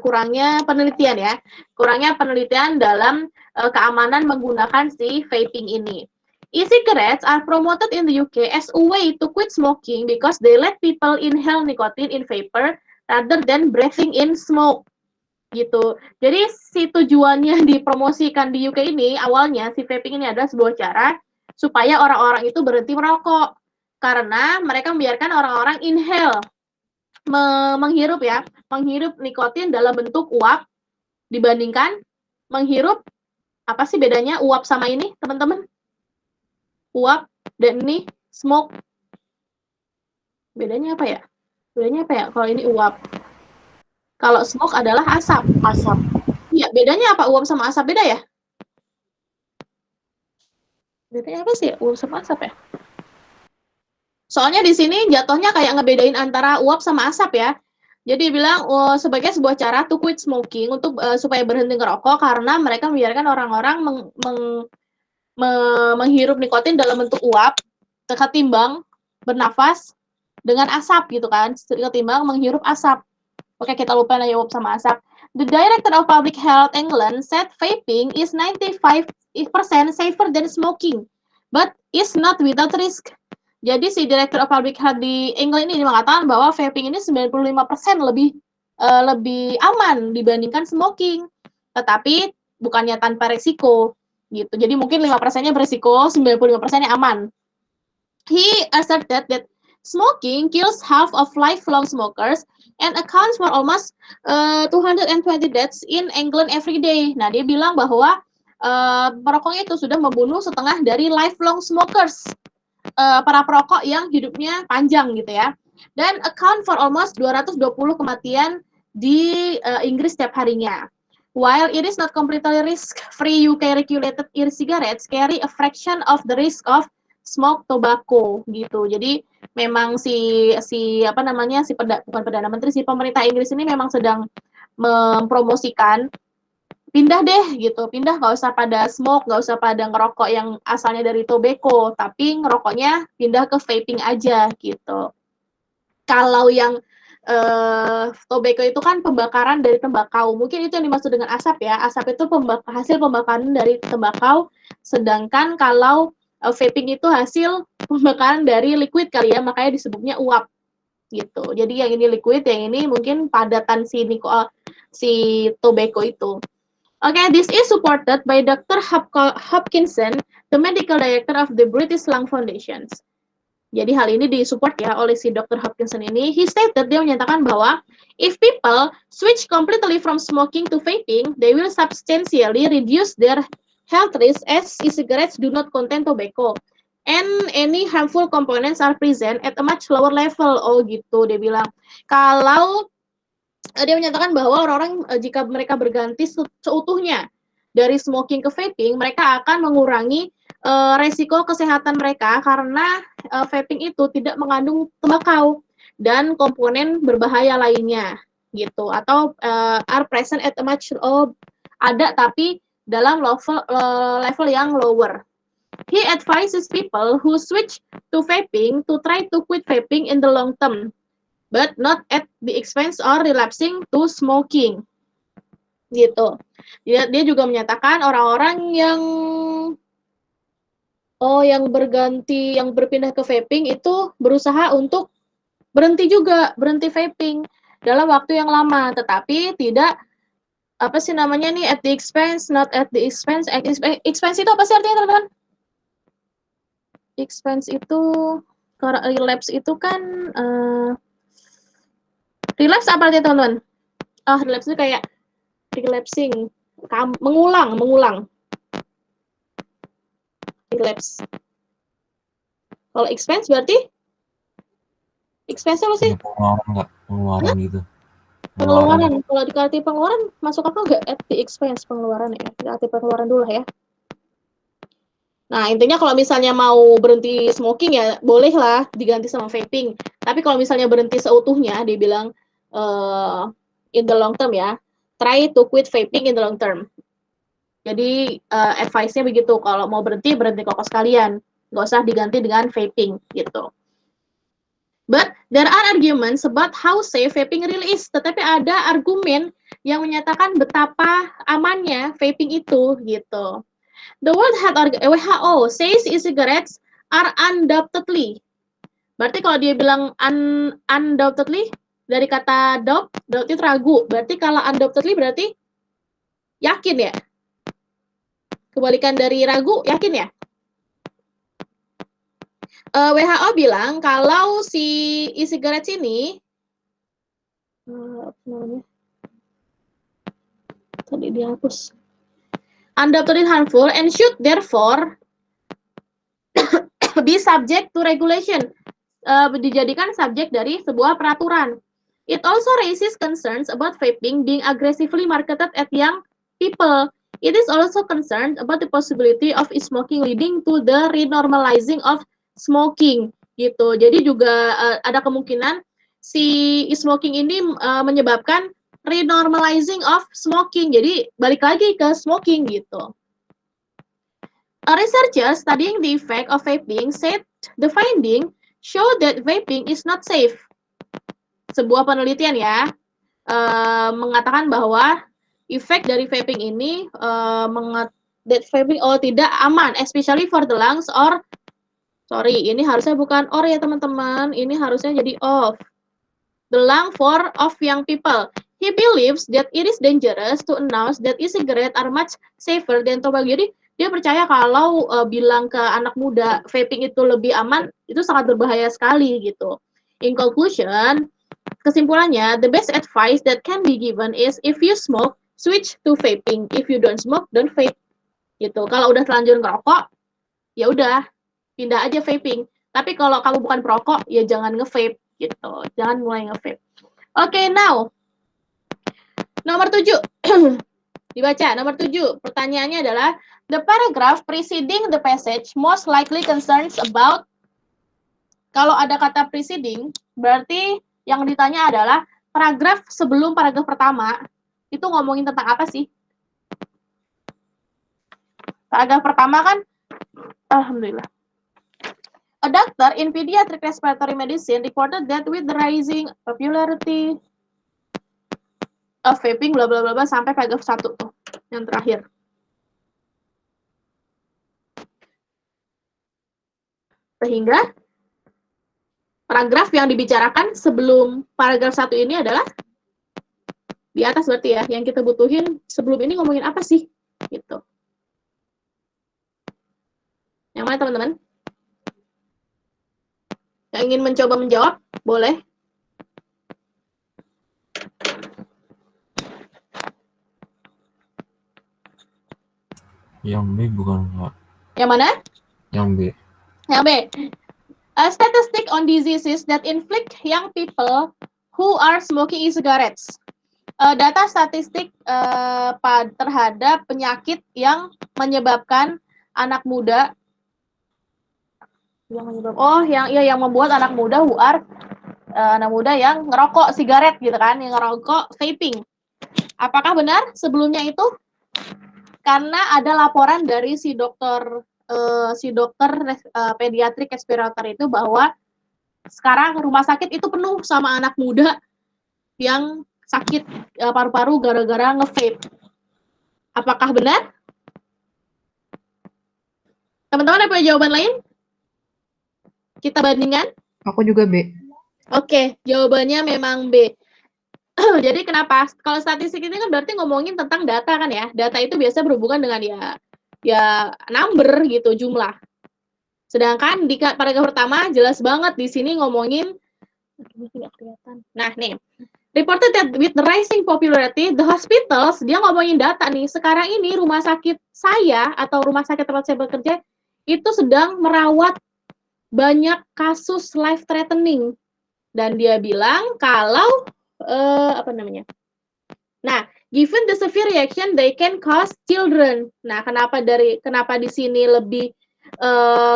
kurangnya penelitian dalam keamanan menggunakan si vaping ini. E-cigarettes are promoted in the UK as a way to quit smoking because they let people inhale nicotine in vapor rather than breathing in smoke. Gitu. Jadi si tujuannya dipromosikan di UK ini awalnya si vaping ini adalah sebuah cara supaya orang-orang itu berhenti merokok karena mereka membiarkan orang-orang inhale, menghirup nikotin dalam bentuk uap dibandingkan menghirup. Apa sih bedanya uap sama ini, teman-teman? Uap dan ini smoke. Bedanya apa ya? Kalau ini uap. Kalau smoke adalah asap. Iya, bedanya apa uap sama asap? Beda ya? Bedanya apa sih uap sama asap ya? Soalnya di sini jatuhnya kayak ngebedain antara uap sama asap ya. Jadi bilang sebagai sebuah cara to quit smoking untuk supaya berhenti ngerokok karena mereka membiarkan orang-orang menghirup nikotin dalam bentuk uap ketimbang bernafas dengan asap gitu kan, ketimbang menghirup asap. Oke, kita lupa nanya uap sama asap. The Director of Public Health England said vaping is 95% safer than smoking, but is not without risk. Jadi si Director of Public Health di England ini mengatakan bahwa vaping ini 95% lebih aman dibandingkan smoking. Tetapi bukannya tanpa resiko gitu. Jadi mungkin 5%-nya beresiko, 95%-nya aman. He asserted that smoking kills half of lifelong smokers and accounts for almost 220 deaths in England every day. Nah, dia bilang bahwa merokoknya itu sudah membunuh setengah dari lifelong smokers, para perokok yang hidupnya panjang gitu ya. Dan account for almost 220 kematian di Inggris setiap harinya. While it is not completely risk-free, UK regulated e-cigarettes carry a fraction of the risk of smoke tobacco gitu. Jadi memang bukan Perdana Menteri, si pemerintah Inggris ini memang sedang mempromosikan pindah deh gitu, pindah nggak usah pada smoke, nggak usah pada ngerokok yang asalnya dari tobacco, tapi ngerokoknya pindah ke vaping aja gitu. Kalau yang tobacco itu kan pembakaran dari tembakau, mungkin itu yang dimaksud dengan asap ya, asap itu hasil pembakaran dari tembakau, sedangkan kalau vaping itu hasil pembakaran dari liquid kali ya, makanya disebutnya uap gitu. Jadi yang ini liquid, yang ini mungkin padatan si tobacco itu. Okay, this is supported by Dr. Hopkinson, the medical director of the British Lung Foundation. Jadi hal ini disupport ya oleh si Dr. Hopkinson ini. He stated, dia menyatakan bahwa if people switch completely from smoking to vaping, they will substantially reduce their health risk as e-cigarettes do not contain tobacco. And any harmful components are present at a much lower level. Oh gitu, dia bilang. Kalau dia menyatakan bahwa orang-orang jika mereka berganti seutuhnya dari smoking ke vaping, mereka akan mengurangi resiko kesehatan mereka karena vaping itu tidak mengandung tembakau dan komponen berbahaya lainnya gitu, atau are present at a much ada tapi dalam level yang lower. He advises people who switch to vaping to try to quit vaping in the long term, but not at the expense or relapsing to smoking. Gitu. Dia juga menyatakan orang-orang yang berpindah ke vaping itu berusaha untuk berhenti vaping dalam waktu yang lama, tetapi tidak at the expense, not at the expense. Expense itu apa sih artinya, teman-teman? Expense itu relapse itu kan relapse apa artinya, teman-teman? Relapse itu kayak relapsing, mengulang. Relapse. Kalau expense berarti expense apa sih? Pengeluaran gitu. Pengeluaran. Kalau dikasih pengeluaran masuk apa enggak? At the expense pengeluaran ya. Dikasih pengeluaran dulu ya. Nah, intinya kalau misalnya mau berhenti smoking ya bolehlah diganti sama vaping. Tapi kalau misalnya berhenti seutuhnya, dia bilang in the long term ya, try to quit vaping in the long term. Jadi advice-nya begitu, kalau mau berhenti rokok sekalian, nggak usah diganti dengan vaping gitu. But there are arguments about how safe vaping really is. Tetapi ada argumen yang menyatakan betapa amannya vaping itu gitu. The World Health WHO says e-cigarettes are undoubtedly. Berarti kalau dia bilang undoubtedly dari kata doubt itu ragu. Berarti kalau undoubtedly berarti yakin ya. Kebalikan dari ragu, yakin ya? WHO bilang kalau si e-cigarettes ini tadi dihapus. Undoubtedly harmful and should therefore be subject to regulation. Dijadikan subjek dari sebuah peraturan. It also raises concerns about vaping being aggressively marketed at young people. It is also concerned about the possibility of e-smoking leading to the renormalizing of smoking gitu. Jadi juga ada kemungkinan si e-smoking ini menyebabkan renormalizing of smoking. Jadi balik lagi ke smoking gitu. A researcher studying the effect of vaping said the finding show that vaping is not safe. Sebuah penelitian ya mengatakan bahwa efek dari vaping ini that vaping tidak aman, especially for the lungs or ini harusnya bukan or ya teman-teman, ini harusnya jadi of. The lung for of young people. He believes that it is dangerous to announce that e-cigarettes are much safer than tobacco. Jadi dia percaya kalau bilang ke anak muda vaping itu lebih aman, itu sangat berbahaya sekali gitu. In conclusion, kesimpulannya, the best advice that can be given is if you smoke, switch to vaping. If you don't smoke, don't vape. Gitu. Kalau udah terlanjur ngerokok, ya udah pindah aja vaping. Tapi kalau kamu bukan perokok, ya jangan nge-vape gitu. Jangan mulai nge-vape. Okay, now nomor 7. Dibaca, nomor 7. Pertanyaannya adalah, the paragraph preceding the passage most likely concerns about. Kalau ada kata preceding, berarti yang ditanya adalah paragraf sebelum paragraf pertama, itu ngomongin tentang apa sih? Paragraf pertama kan, alhamdulillah. A doctor in pediatric respiratory medicine reported that with the rising popularity of vaping, bla bla bla sampai paragraf 1 tuh, yang terakhir. Sehingga paragraf yang dibicarakan sebelum paragraf 1 ini adalah di atas berarti ya, yang kita butuhin sebelum ini ngomongin apa sih? Gitu. Yang mana teman-teman? Yang ingin mencoba menjawab, boleh. Yang B bukan, Kak. Yang mana? Yang B. Yang B. A statistic on diseases that inflict young people who are smoking e-cigarettes. Data statistik terhadap penyakit yang menyebabkan anak muda yang membuat anak muda who are anak muda yang ngerokok sigaret gitu kan, yang ngerokok vaping. Apakah benar sebelumnya itu? Karena ada laporan dari si dokter pediatrik respirator itu bahwa sekarang rumah sakit itu penuh sama anak muda yang sakit paru-paru gara-gara nge-vape. Apakah benar? Teman-teman ada punya jawaban lain? Kita bandingkan? Aku juga B. Oke, jawabannya memang B. Jadi kenapa? Kalau statistik ini kan berarti ngomongin tentang data kan ya. Data itu biasa berhubungan dengan ya number gitu, jumlah. Sedangkan di paragraf pertama jelas banget di sini ngomongin tidak kelihatan. Nah, nih. Reported that with the rising popularity, the hospitals, dia ngomongin data nih, sekarang ini rumah sakit saya atau rumah sakit tempat saya bekerja itu sedang merawat banyak kasus life threatening. Dan dia bilang kalau Nah, given the severe reaction they can cause children. Nah, kenapa di sini lebih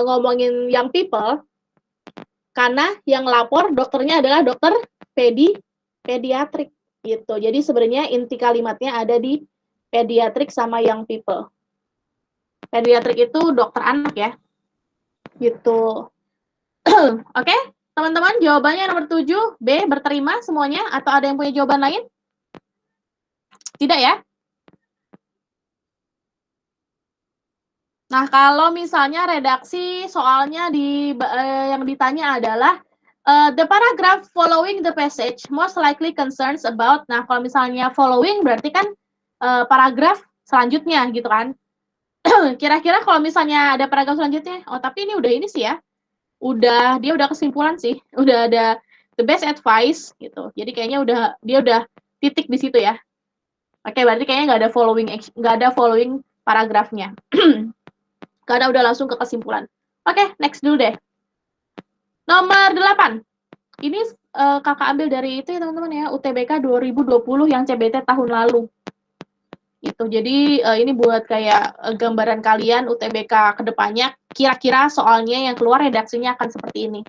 ngomongin young people? Karena yang lapor dokternya adalah dokter pediatrik gitu. Jadi sebenarnya inti kalimatnya ada di pediatrik sama young people. Pediatrik itu dokter anak ya. Gitu. Oke, teman-teman, jawabannya nomor 7, B, berterima semuanya, atau ada yang punya jawaban lain? Tidak ya? Nah, kalau misalnya redaksi soalnya yang ditanya adalah the paragraph following the passage most likely concerns about. Nah, kalau misalnya following berarti kan paragraf selanjutnya gitu kan. Kira-kira kalau misalnya ada paragraf selanjutnya, oh tapi ini udah ini sih ya. Dia udah kesimpulan sih. Udah ada the best advice gitu. Jadi kayaknya dia udah titik di situ ya. Oke, berarti kayaknya nggak ada following paragrafnya. Karena udah langsung ke kesimpulan. Oke, next dulu deh. Nomor 8. Ini kakak ambil dari itu ya teman-teman ya, UTBK 2020 yang CBT tahun lalu. Gitu. Jadi ini buat kayak gambaran kalian UTBK kedepannya, kira-kira soalnya yang keluar redaksinya akan seperti ini.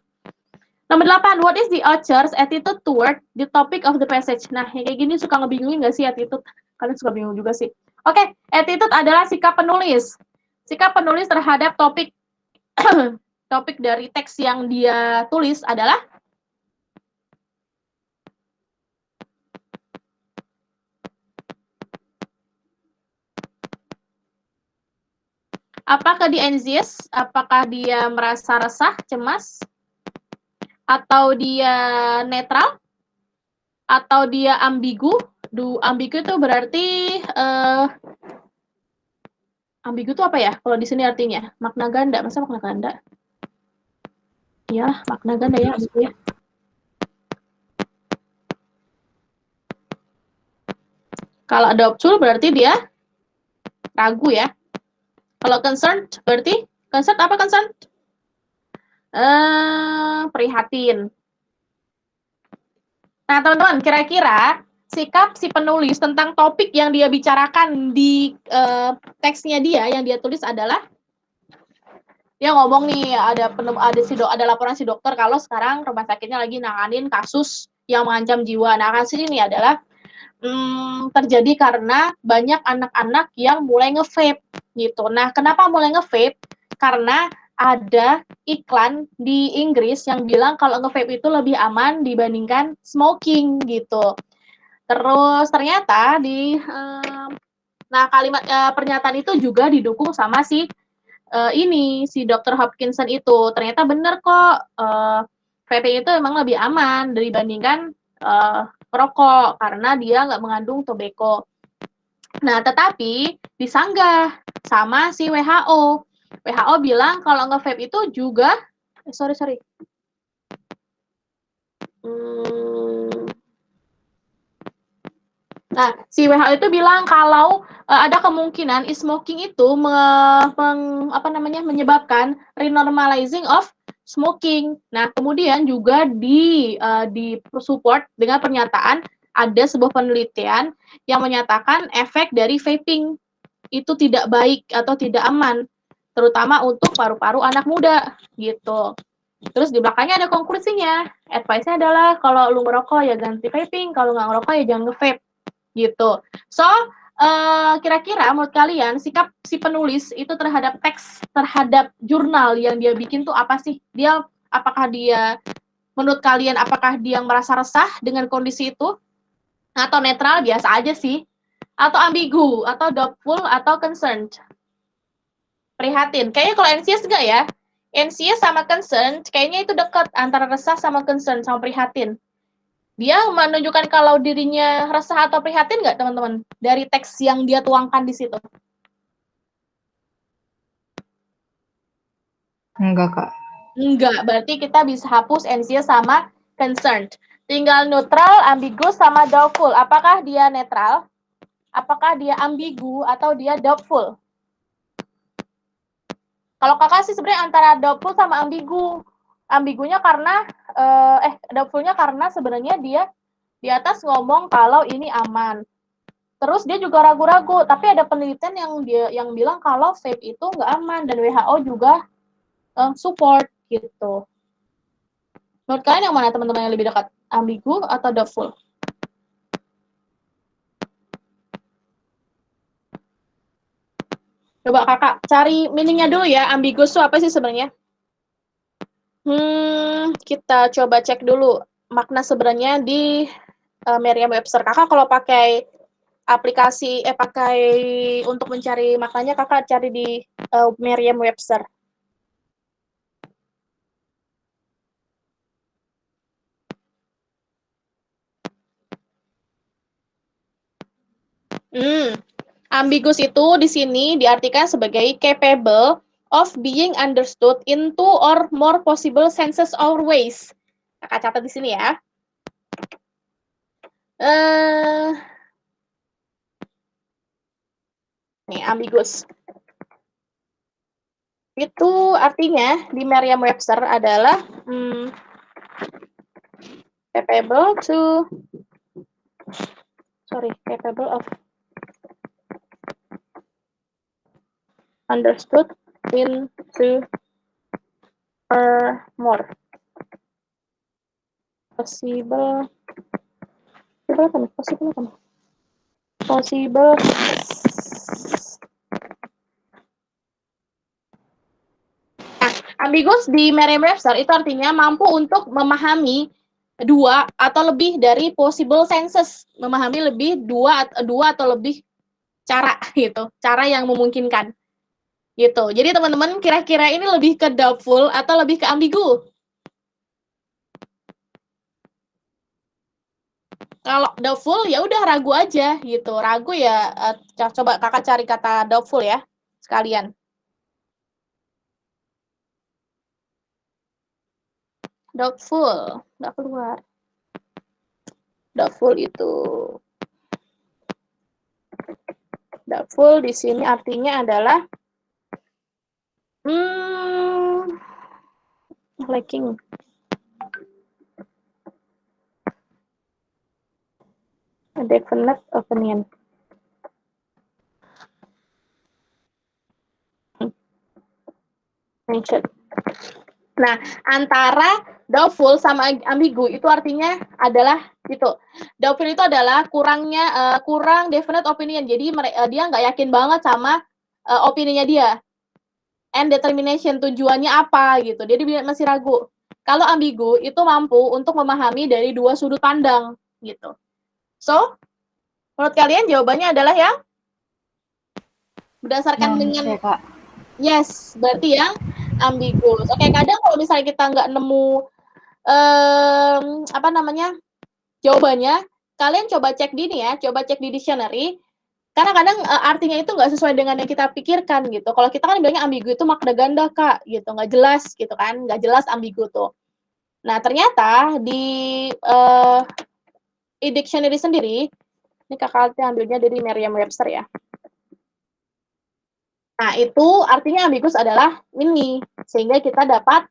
Nomor 8, what is the author's attitude toward the topic of the passage? Nah, yang kayak gini suka ngebingungin nggak sih attitude? Kalian suka bingung juga sih. Oke, attitude adalah sikap penulis. Sikap penulis terhadap topik topik dari teks yang dia tulis adalah apakah dia anxious? Apakah dia merasa resah, cemas? Atau dia netral? Atau dia ambigu? Ambigu itu berarti ambigu itu apa ya? Kalau di sini artinya makna ganda. Masa makna ganda? Iya, makna ganda ya, ambigu ya. Kalau doubtful berarti dia ragu ya. Kalau concerned berarti concerned apa concerned? Prihatin. Nah, teman-teman, kira-kira sikap si penulis tentang topik yang dia bicarakan di teksnya dia yang dia tulis adalah dia ngomong nih ada laporan si dokter kalau sekarang rumah sakitnya lagi nanganin kasus yang mengancam jiwa. Nah, kasus ini adalah terjadi karena banyak anak-anak yang mulai nge-vape gitu. Nah, kenapa mulai nge-vape? Karena ada iklan di Inggris yang bilang kalau nge-vape itu lebih aman dibandingkan smoking gitu. Terus ternyata kalimat pernyataan itu juga didukung sama si Dr. Hopkinson itu. Ternyata bener kok vaping itu emang lebih aman dibandingkan rokok karena dia nggak mengandung tobacco. Nah, tetapi disanggah sama si WHO. WHO bilang kalau nge-vape itu juga Nah, si WHO itu bilang kalau ada kemungkinan smoking itu menyebabkan renormalizing of smoking. Nah, kemudian juga di support dengan pernyataan ada sebuah penelitian yang menyatakan efek dari vaping itu tidak baik atau tidak aman, terutama untuk paru-paru anak muda gitu. Terus di belakangnya ada konklusinya. Advice-nya adalah kalau lu ngerokok ya ganti vaping, kalau nggak ngerokok ya jangan nge-vape gitu. So, kira-kira menurut kalian sikap si penulis itu terhadap teks, terhadap jurnal yang dia bikin tuh apa sih? Menurut kalian apakah dia merasa resah dengan kondisi itu? Atau netral biasa aja sih? Atau ambigu, atau doubtful, atau concerned? Prihatin. Kayaknya kalau anxious enggak ya? Anxious sama concerned, kayaknya itu dekat antara resah sama concern, sama prihatin. Dia menunjukkan kalau dirinya resah atau prihatin nggak, teman-teman? Dari teks yang dia tuangkan di situ. Enggak, Kak. Enggak, berarti kita bisa hapus anxious sama concerned. Tinggal neutral, ambiguous, sama doubtful. Apakah dia netral? Apakah dia ambigu atau dia doubtful? Kalau kakak sih sebenarnya antara doubtful sama ambigu. Ambigunya karena doubtfulnya karena sebenarnya dia di atas ngomong kalau ini aman. Terus dia juga ragu-ragu, tapi ada penelitian yang bilang kalau vape itu nggak aman dan WHO juga support gitu. Menurut kalian yang mana teman-teman yang lebih dekat? Ambigu atau doubtful? Coba kakak cari meaningnya dulu ya, ambiguous itu apa sih sebenarnya? Kita coba cek dulu makna sebenarnya di Merriam-Webster. Kakak kalau pakai aplikasi, pakai untuk mencari maknanya, kakak cari di Merriam-Webster. Ambiguous itu di sini diartikan sebagai capable of being understood in two or more possible senses or ways. Kakak catat di sini ya. Nih, ambiguous. Itu artinya di Merriam-Webster adalah capable of understood in two or more possible ambiguous di Merriam-Webster itu artinya mampu untuk memahami dua atau lebih dari possible senses, memahami dua atau lebih cara gitu, cara yang memungkinkan gitu. Jadi teman-teman kira-kira ini lebih ke doubtful atau lebih ke ambigu? Kalau doubtful ya udah ragu aja gitu, ragu ya coba kakak cari kata doubtful ya sekalian. Doubtful, nggak keluar. Doubtful itu. Doubtful di sini artinya adalah lacking. A definite opinion. Mention. Nah, antara doubtful sama ambigu itu artinya adalah gitu. Doubtful itu adalah kurang definite opinion. Jadi dia nggak yakin banget sama opininya dia. And determination, tujuannya apa gitu. Dia masih ragu. Kalau ambigu itu mampu untuk memahami dari dua sudut pandang gitu. So, menurut kalian jawabannya adalah yang berdasarkan dengan Kak. yes, berarti yang ambigus. Oke, kadang kalau misalnya kita nggak nemu apa namanya jawabannya, kalian coba cek di ini ya, coba cek di dictionary. Karena kadang artinya itu nggak sesuai dengan yang kita pikirkan gitu. Kalau kita kan bilangnya ambigu itu makna ganda kak, gitu, nggak jelas gitu kan, nggak jelas ambigu tuh. Nah ternyata di dictionary sendiri, ini kakak ambilnya dari Merriam-Webster ya. Nah, itu artinya ambigus adalah ini, sehingga kita dapat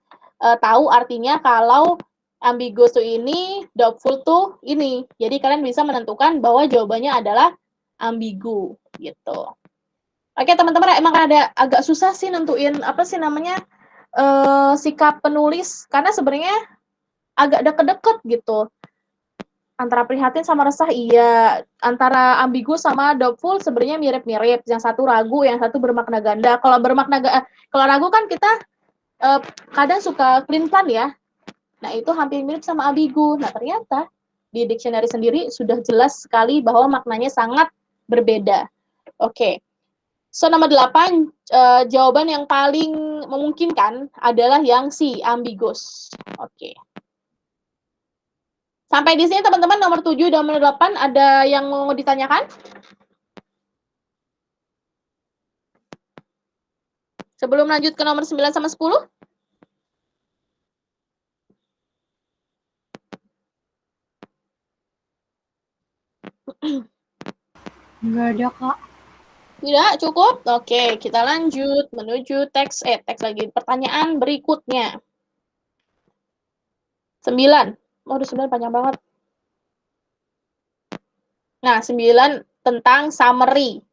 tahu artinya kalau ambigus tuh ini, doubtful tuh ini. Jadi kalian bisa menentukan bahwa jawabannya adalah ambigu gitu. Oke, teman-teman, emang ada agak susah sih nentuin apa sih namanya sikap penulis karena sebenarnya agak deket-deket gitu. Antara prihatin sama resah iya, antara ambigu sama doubtful sebenarnya mirip-mirip. Yang satu ragu, yang satu bermakna ganda. Kalau kalau ragu kan kita kadang suka pelin-pelan ya. Nah, itu hampir mirip sama ambigu. Nah, ternyata di dictionary sendiri sudah jelas sekali bahwa maknanya sangat berbeda. Oke. So, nomor 8, jawaban yang paling memungkinkan adalah yang C, ambigus. Oke. Sampai di sini teman-teman nomor 7 dan nomor 8 ada yang mau ditanyakan? Sebelum lanjut ke nomor 9 sama 10? Nggak ada, Kak. Tidak, cukup? Oke, kita lanjut menuju teks lagi. Pertanyaan berikutnya. 9. Udah 9 panjang banget. Nah, 9 tentang summary.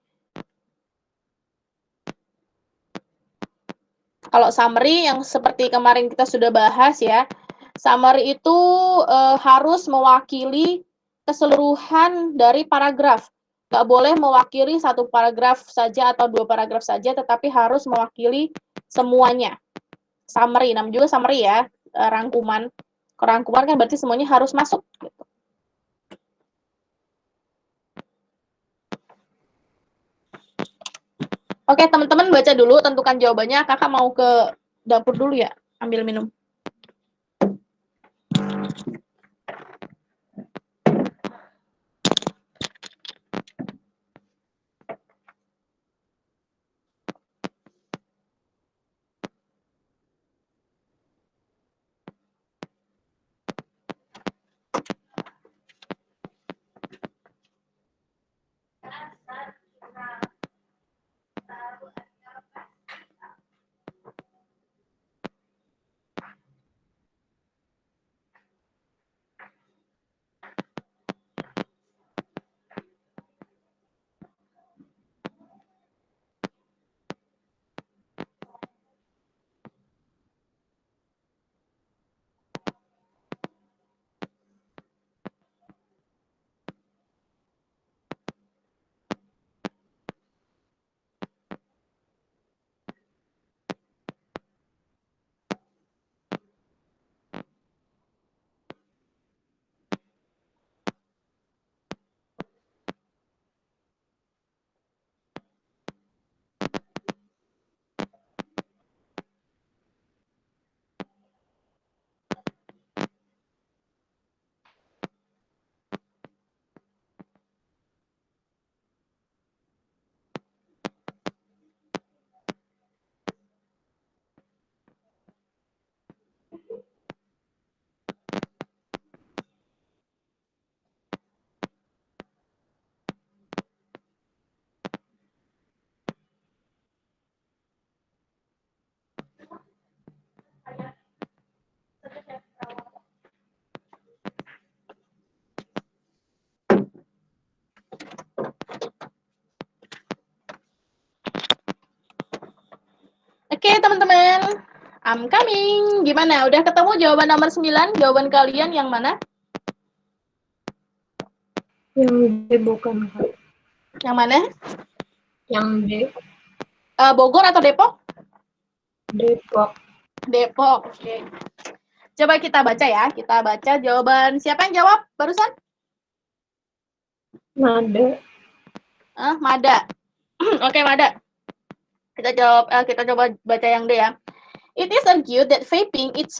Kalau summary yang seperti kemarin kita sudah bahas ya, summary itu harus mewakili keseluruhan dari paragraf. Nggak boleh mewakili satu paragraf saja atau 2 paragraf saja, tetapi harus mewakili semuanya. Summary, namanya juga summary ya, rangkuman. Rangkuman kan berarti semuanya harus masuk. Gitu. Oke, teman-teman baca dulu, tentukan jawabannya. Kakak mau ke dapur dulu ya, ambil minum. I'm coming. Gimana? Udah ketemu jawaban nomor 9? Jawaban kalian yang mana? Yang D bukan, Kak. Yang mana? Yang D. Bogor atau Depok? Depok. Depok. Oke. Coba kita baca ya. Kita baca jawaban. Siapa yang jawab barusan? Mada. Mada. Oke, Mada. Kita coba baca yang D ya. It is argued that vaping is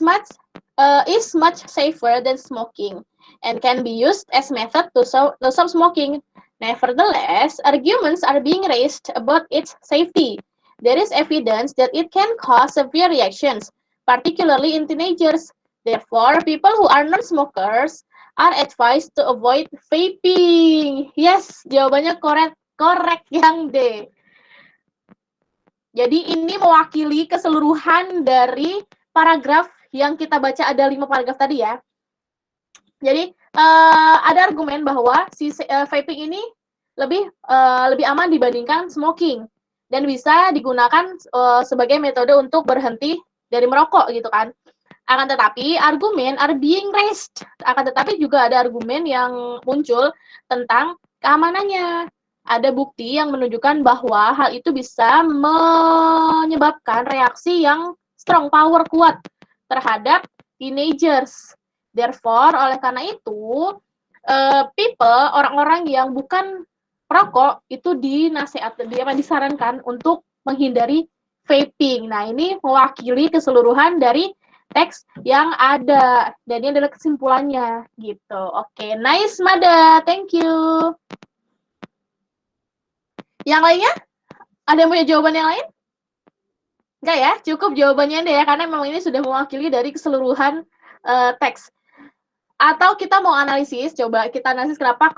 much safer than smoking and can be used as method to stop smoking. Nevertheless, arguments are being raised about its safety. There is evidence that it can cause severe reactions, particularly in teenagers. Therefore, people who are non-smokers are advised to avoid vaping. Yes, jawabannya korek yang D. Jadi ini mewakili keseluruhan dari paragraf yang kita baca, ada 5 paragraf tadi ya. Jadi ada argumen bahwa si vaping ini lebih aman dibandingkan smoking dan bisa digunakan sebagai metode untuk berhenti dari merokok gitu kan. Akan tetapi argumen are being raised. Akan tetapi juga ada argumen yang muncul tentang keamanannya. Ada bukti yang menunjukkan bahwa hal itu bisa menyebabkan reaksi yang strong power kuat terhadap teenagers. Therefore, oleh karena itu, orang-orang yang bukan perokok itu disarankan untuk menghindari vaping. Nah, ini mewakili keseluruhan dari teks yang ada. Dan ini adalah kesimpulannya gitu. Oke, nice Mada. Thank you. Yang lainnya? Ada yang punya jawaban yang lain? Enggak ya? Cukup jawabannya deh ya, karena memang ini sudah mewakili dari keseluruhan teks. Atau kita mau analisis, coba kita analisis kenapa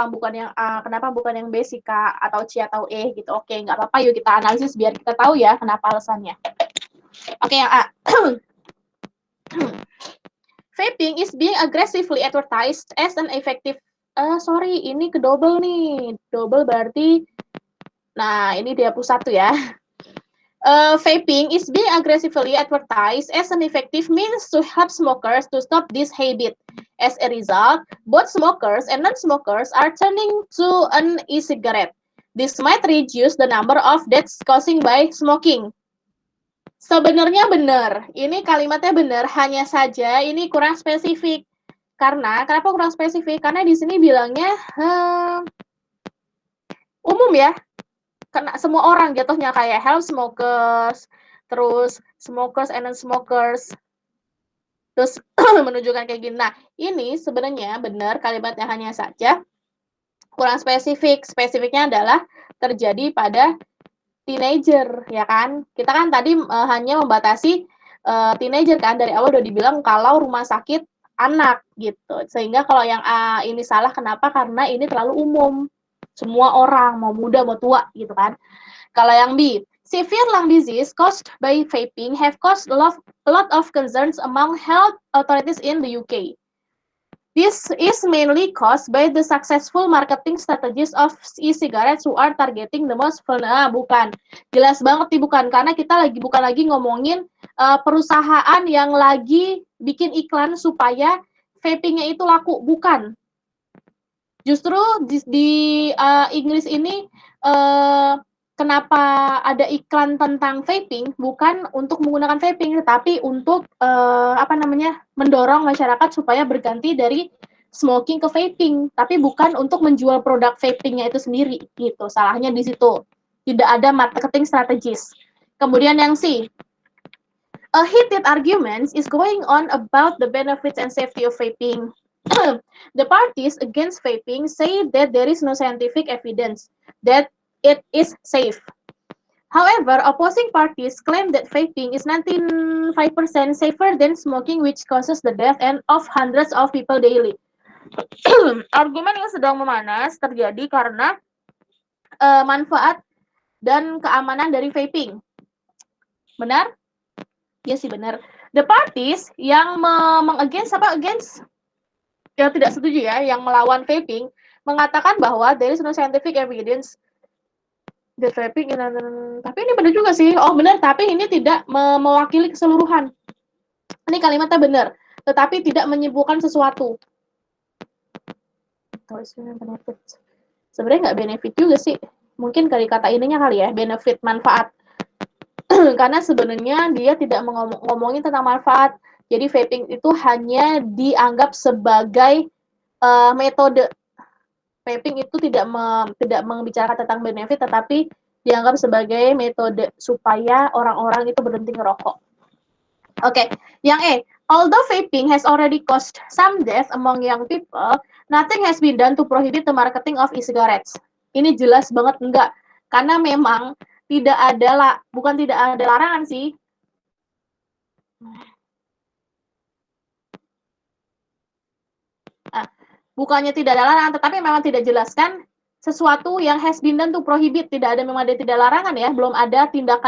bukan yang A, kenapa bukan yang B sih Kak, atau C atau E gitu. Oke, nggak apa-apa, yuk kita analisis biar kita tahu ya kenapa alasannya. Oke, yang A. Vaping is being aggressively advertised as an effective ini kedouble nih. Double berarti, nah ini dihapus 1 ya. Vaping is being aggressively advertised as an effective means to help smokers to stop this habit. As a result, both smokers and non-smokers are turning to an e-cigarette. This might reduce the number of deaths caused by smoking. Sebenarnya benar, ini kalimatnya benar, hanya saja ini kurang spesifik. Kenapa kurang spesifik? Karena di sini bilangnya umum ya, kena semua orang jatuhnya, kayak health smokers, terus smokers and non-smokers, terus menunjukkan kayak gini. Nah, ini sebenarnya benar kalimatnya, hanya saja kurang spesifik. Spesifiknya adalah terjadi pada teenager, ya kan? Kita kan tadi hanya membatasi teenager kan, dari awal udah dibilang kalau rumah sakit anak gitu. Sehingga kalau yang A ini salah, kenapa? Karena ini terlalu umum. Semua orang, mau muda, mau tua gitu kan. Kalau yang B, severe lung disease caused by vaping have caused a lot of concerns among health authorities in the UK. This is mainly caused by the successful marketing strategies of e-cigarettes who are targeting the most vulnerable. Bukan, jelas banget nih bukan, karena kita bukan lagi ngomongin perusahaan yang lagi bikin iklan supaya vapingnya itu laku, bukan. Justru di Inggris ini kenapa ada iklan tentang vaping, bukan untuk menggunakan vaping, tetapi untuk mendorong masyarakat supaya berganti dari smoking ke vaping, tapi bukan untuk menjual produk vapingnya itu sendiri gitu. Salahnya di situ, tidak ada marketing strategis. Kemudian yang C, a heated argument is going on about the benefits and safety of vaping. The parties against vaping say that there is no scientific evidence that it is safe. However, opposing parties claim that vaping is 95% safer than smoking, which causes the death of hundreds of people daily. Argumen yang sedang memanas terjadi karena manfaat dan keamanan dari vaping. Benar? Ya sih benar. The parties yang against yang tidak setuju ya, yang melawan vaping, mengatakan bahwa there is no scientific evidence The vaping, tapi ini benar juga sih. Oh benar, tapi ini tidak mewakili keseluruhan. Ini kalimatnya benar, tetapi tidak menyimpulkan sesuatu. Benefit. Sebenarnya nggak benefit juga sih. Mungkin dari kata ininya kali ya, benefit, manfaat. Karena sebenarnya dia tidak ngomongin tentang manfaat. Jadi vaping itu hanya dianggap sebagai metode. Vaping itu tidak membicarakan tentang benefit, tetapi dianggap sebagai metode supaya orang-orang itu berhenti ngerokok. Oke, yang E. Although vaping has already caused some death among young people, nothing has been done to prohibit the marketing of e-cigarettes. Ini jelas banget enggak. Karena memang tidak ada bukan tidak ada larangan sih. Bukannya tidak ada larangan, tetapi memang tidak jelaskan sesuatu yang has been done to prohibit. Tidak ada, memang ada tidak larangan ya, belum ada tindak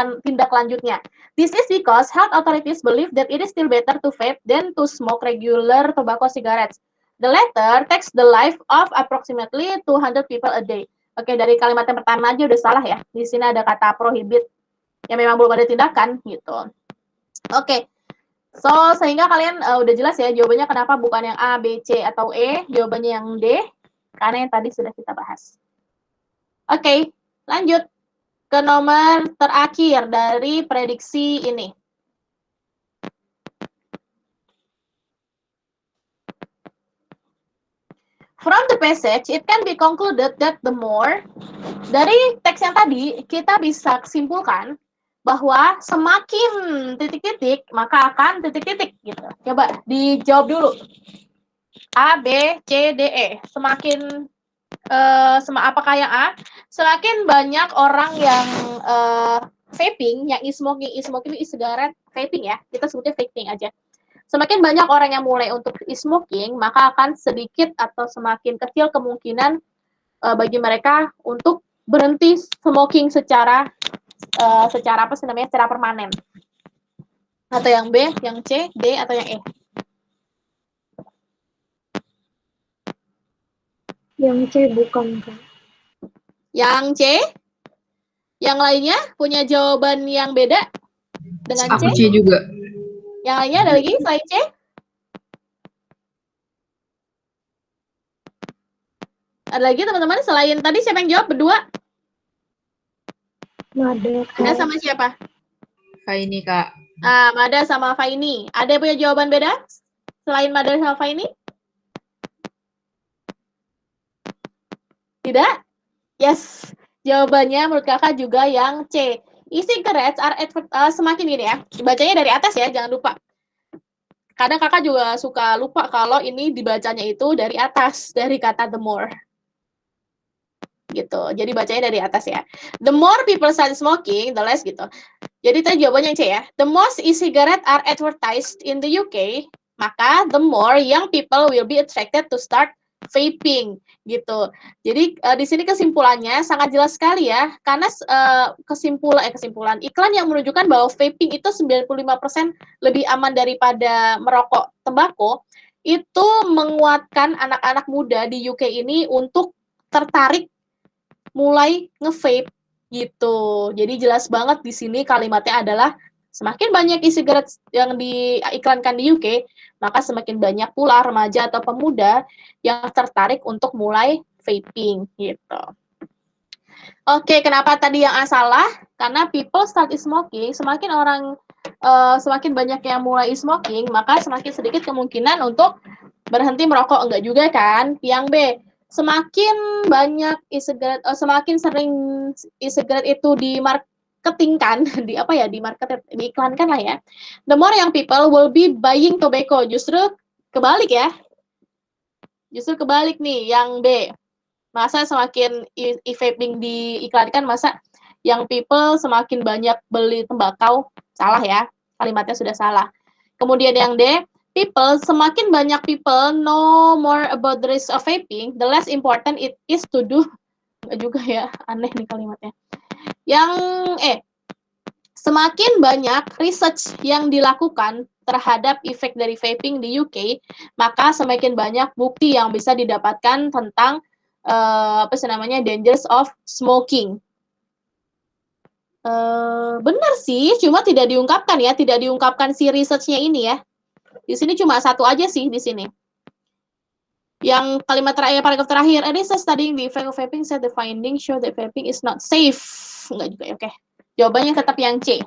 lanjutnya. This is because health authorities believe that it is still better to vape than to smoke regular tobacco cigarettes. The latter takes the life of approximately 200 people a day. Oke, dari kalimat yang pertama aja udah salah ya. Di sini ada kata prohibit. Ya memang belum ada tindakan gitu. Oke. So, sehingga kalian udah jelas ya jawabannya kenapa bukan yang A, B, C, atau E. Jawabannya yang D, karena yang tadi sudah kita bahas. Oke, lanjut ke nomor terakhir dari prediksi ini. From the passage, it can be concluded that the more, dari teks yang tadi, kita bisa simpulkan bahwa semakin titik-titik, maka akan titik-titik gitu. Coba dijawab dulu. A, B, C, D, E. Semakin apakah yang A? Semakin banyak orang yang vaping, yang e-smoking e-cigarette, vaping ya. Kita sebutnya vaping aja. Semakin banyak orang yang mulai untuk e-smoking, maka akan sedikit atau semakin kecil kemungkinan bagi mereka untuk berhenti smoking secara apa sih namanya, secara permanen. Atau yang B, yang C, D, atau yang E? Yang C bukan, Kak. Yang C? Yang lainnya punya jawaban yang beda dengan Aku C? C juga. Yang lainnya ada lagi selain C? Ada lagi teman-teman selain tadi siapa yang jawab berdua? Mada, Ada Kak. sama siapa? Faini, Kak. Mada sama Faini. Ada yang punya jawaban beda selain Mada sama Faini? Tidak? Yes. Jawabannya menurut kakak juga yang C. E-cigarettes are semakin gini ya. Bacanya dari atas ya, jangan lupa. Kadang kakak juga suka lupa kalau ini dibacanya itu dari atas, dari kata the more. Gitu. Jadi bacanya dari atas ya. The more people start smoking, the less gitu. Jadi tadi jawabannya yang C ya. The most e-cigarettes are advertised in the UK, maka the more young people will be attracted to start vaping gitu. Jadi di sini kesimpulannya sangat jelas sekali ya, karena kesimpulan iklan yang menunjukkan bahwa vaping itu 95% lebih aman daripada merokok tembakau, itu menguatkan anak-anak muda di UK ini untuk tertarik mulai nge-vape gitu. Jadi jelas banget di sini kalimatnya adalah semakin banyak e-cigarettes yang diiklankan di UK, maka semakin banyak pula remaja atau pemuda yang tertarik untuk mulai vaping gitu. Oke, kenapa tadi yang A salah? Karena people start smoking, semakin banyak yang mulai smoking, maka semakin sedikit kemungkinan untuk berhenti merokok. Enggak juga kan? Yang B, semakin banyak e-cigarette, semakin sering e-cigarette itu dimarketingkan, diiklankan lah ya. The more young people will be buying tobacco. Justru kebalik ya. Justru kebalik nih yang B. Masa semakin e-vaping diiklankan, masa young people semakin banyak beli tembakau? Salah ya, kalimatnya sudah salah. Kemudian yang D, semakin banyak people know more about the risk of vaping, the less important it is to do. Enggak juga ya, aneh nih kalimatnya. Yang E, semakin banyak research yang dilakukan terhadap efek dari vaping di UK, maka semakin banyak bukti yang bisa didapatkan tentang dangers of smoking. Benar sih, cuma tidak diungkapkan ya, tidak diungkapkan si research-nya ini ya. Di sini cuma satu aja sih di sini. Yang kalimat terakhir, paragraf terakhir, a research studying the effect of vaping said the findings show that vaping is not safe. Enggak juga ya, oke. Jawabannya tetap yang C.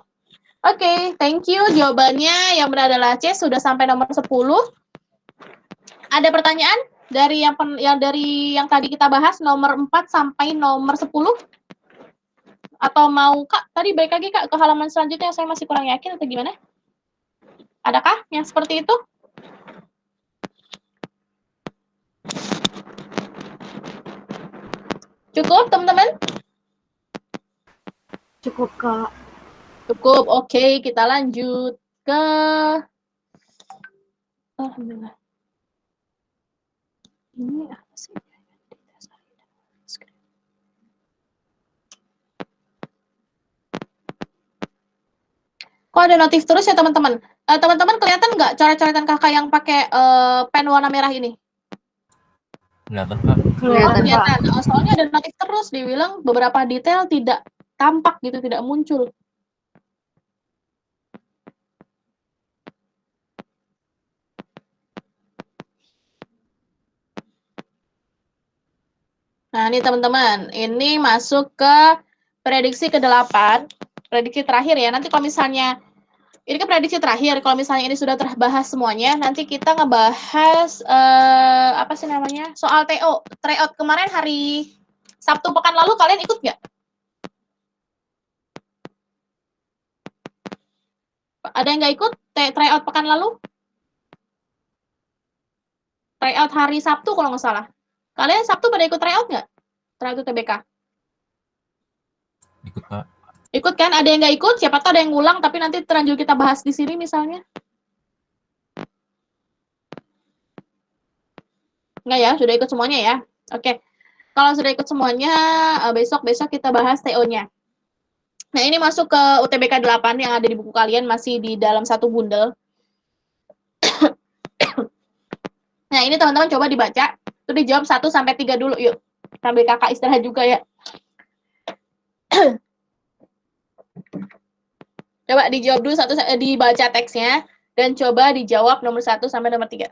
Oke, thank you. Jawabannya yang benar adalah C, sudah sampai nomor 10. Ada pertanyaan dari yang tadi kita bahas nomor 4 sampai nomor 10? Atau mau Kak, tadi balik lagi Kak ke halaman selanjutnya, saya masih kurang yakin atau gimana? Adakah yang seperti itu? Cukup, teman-teman? Cukup, Kak. Cukup, oke. Kita lanjut ke... Alhamdulillah. Ini apa sih? Kok ada notif terus ya, teman-teman? Teman-teman kelihatan nggak coret-coretan kakak yang pakai pen warna merah ini? Kelihatan, Kak. Kelihatan, Pak. Kelihatan. Soalnya ada notif terus, dibilang beberapa detail tidak tampak gitu, tidak muncul. Nah, ini teman-teman, ini masuk ke prediksi ke-8, prediksi terakhir ya. Nanti kalau misalnya, ini kan prediksi terakhir, kalau misalnya ini sudah terbahas semuanya, nanti kita ngebahas, apa sih namanya, soal TO. Tryout kemarin hari Sabtu pekan lalu, kalian ikut nggak? Ada yang nggak ikut tryout pekan lalu? Tryout hari Sabtu kalau nggak salah. Kalian Sabtu pada ikut tryout nggak? Tryout UTBK? Ikut, Kak. Ikut kan? Ada yang nggak ikut? Siapa tahu ada yang ngulang, tapi nanti terlanjur kita bahas di sini misalnya. Nggak ya? Sudah ikut semuanya ya? Oke. Kalau sudah ikut semuanya, besok kita bahas TO-nya. Nah, ini masuk ke UTBK 8 yang ada di buku kalian, masih di dalam satu bundel. Nah, ini teman-teman coba dibaca. Itu dijawab 1-3 dulu, yuk. Sambil kakak istirahat juga ya. Coba dijawab dulu dibaca teksnya, dan coba dijawab nomor 1 sampai nomor 3.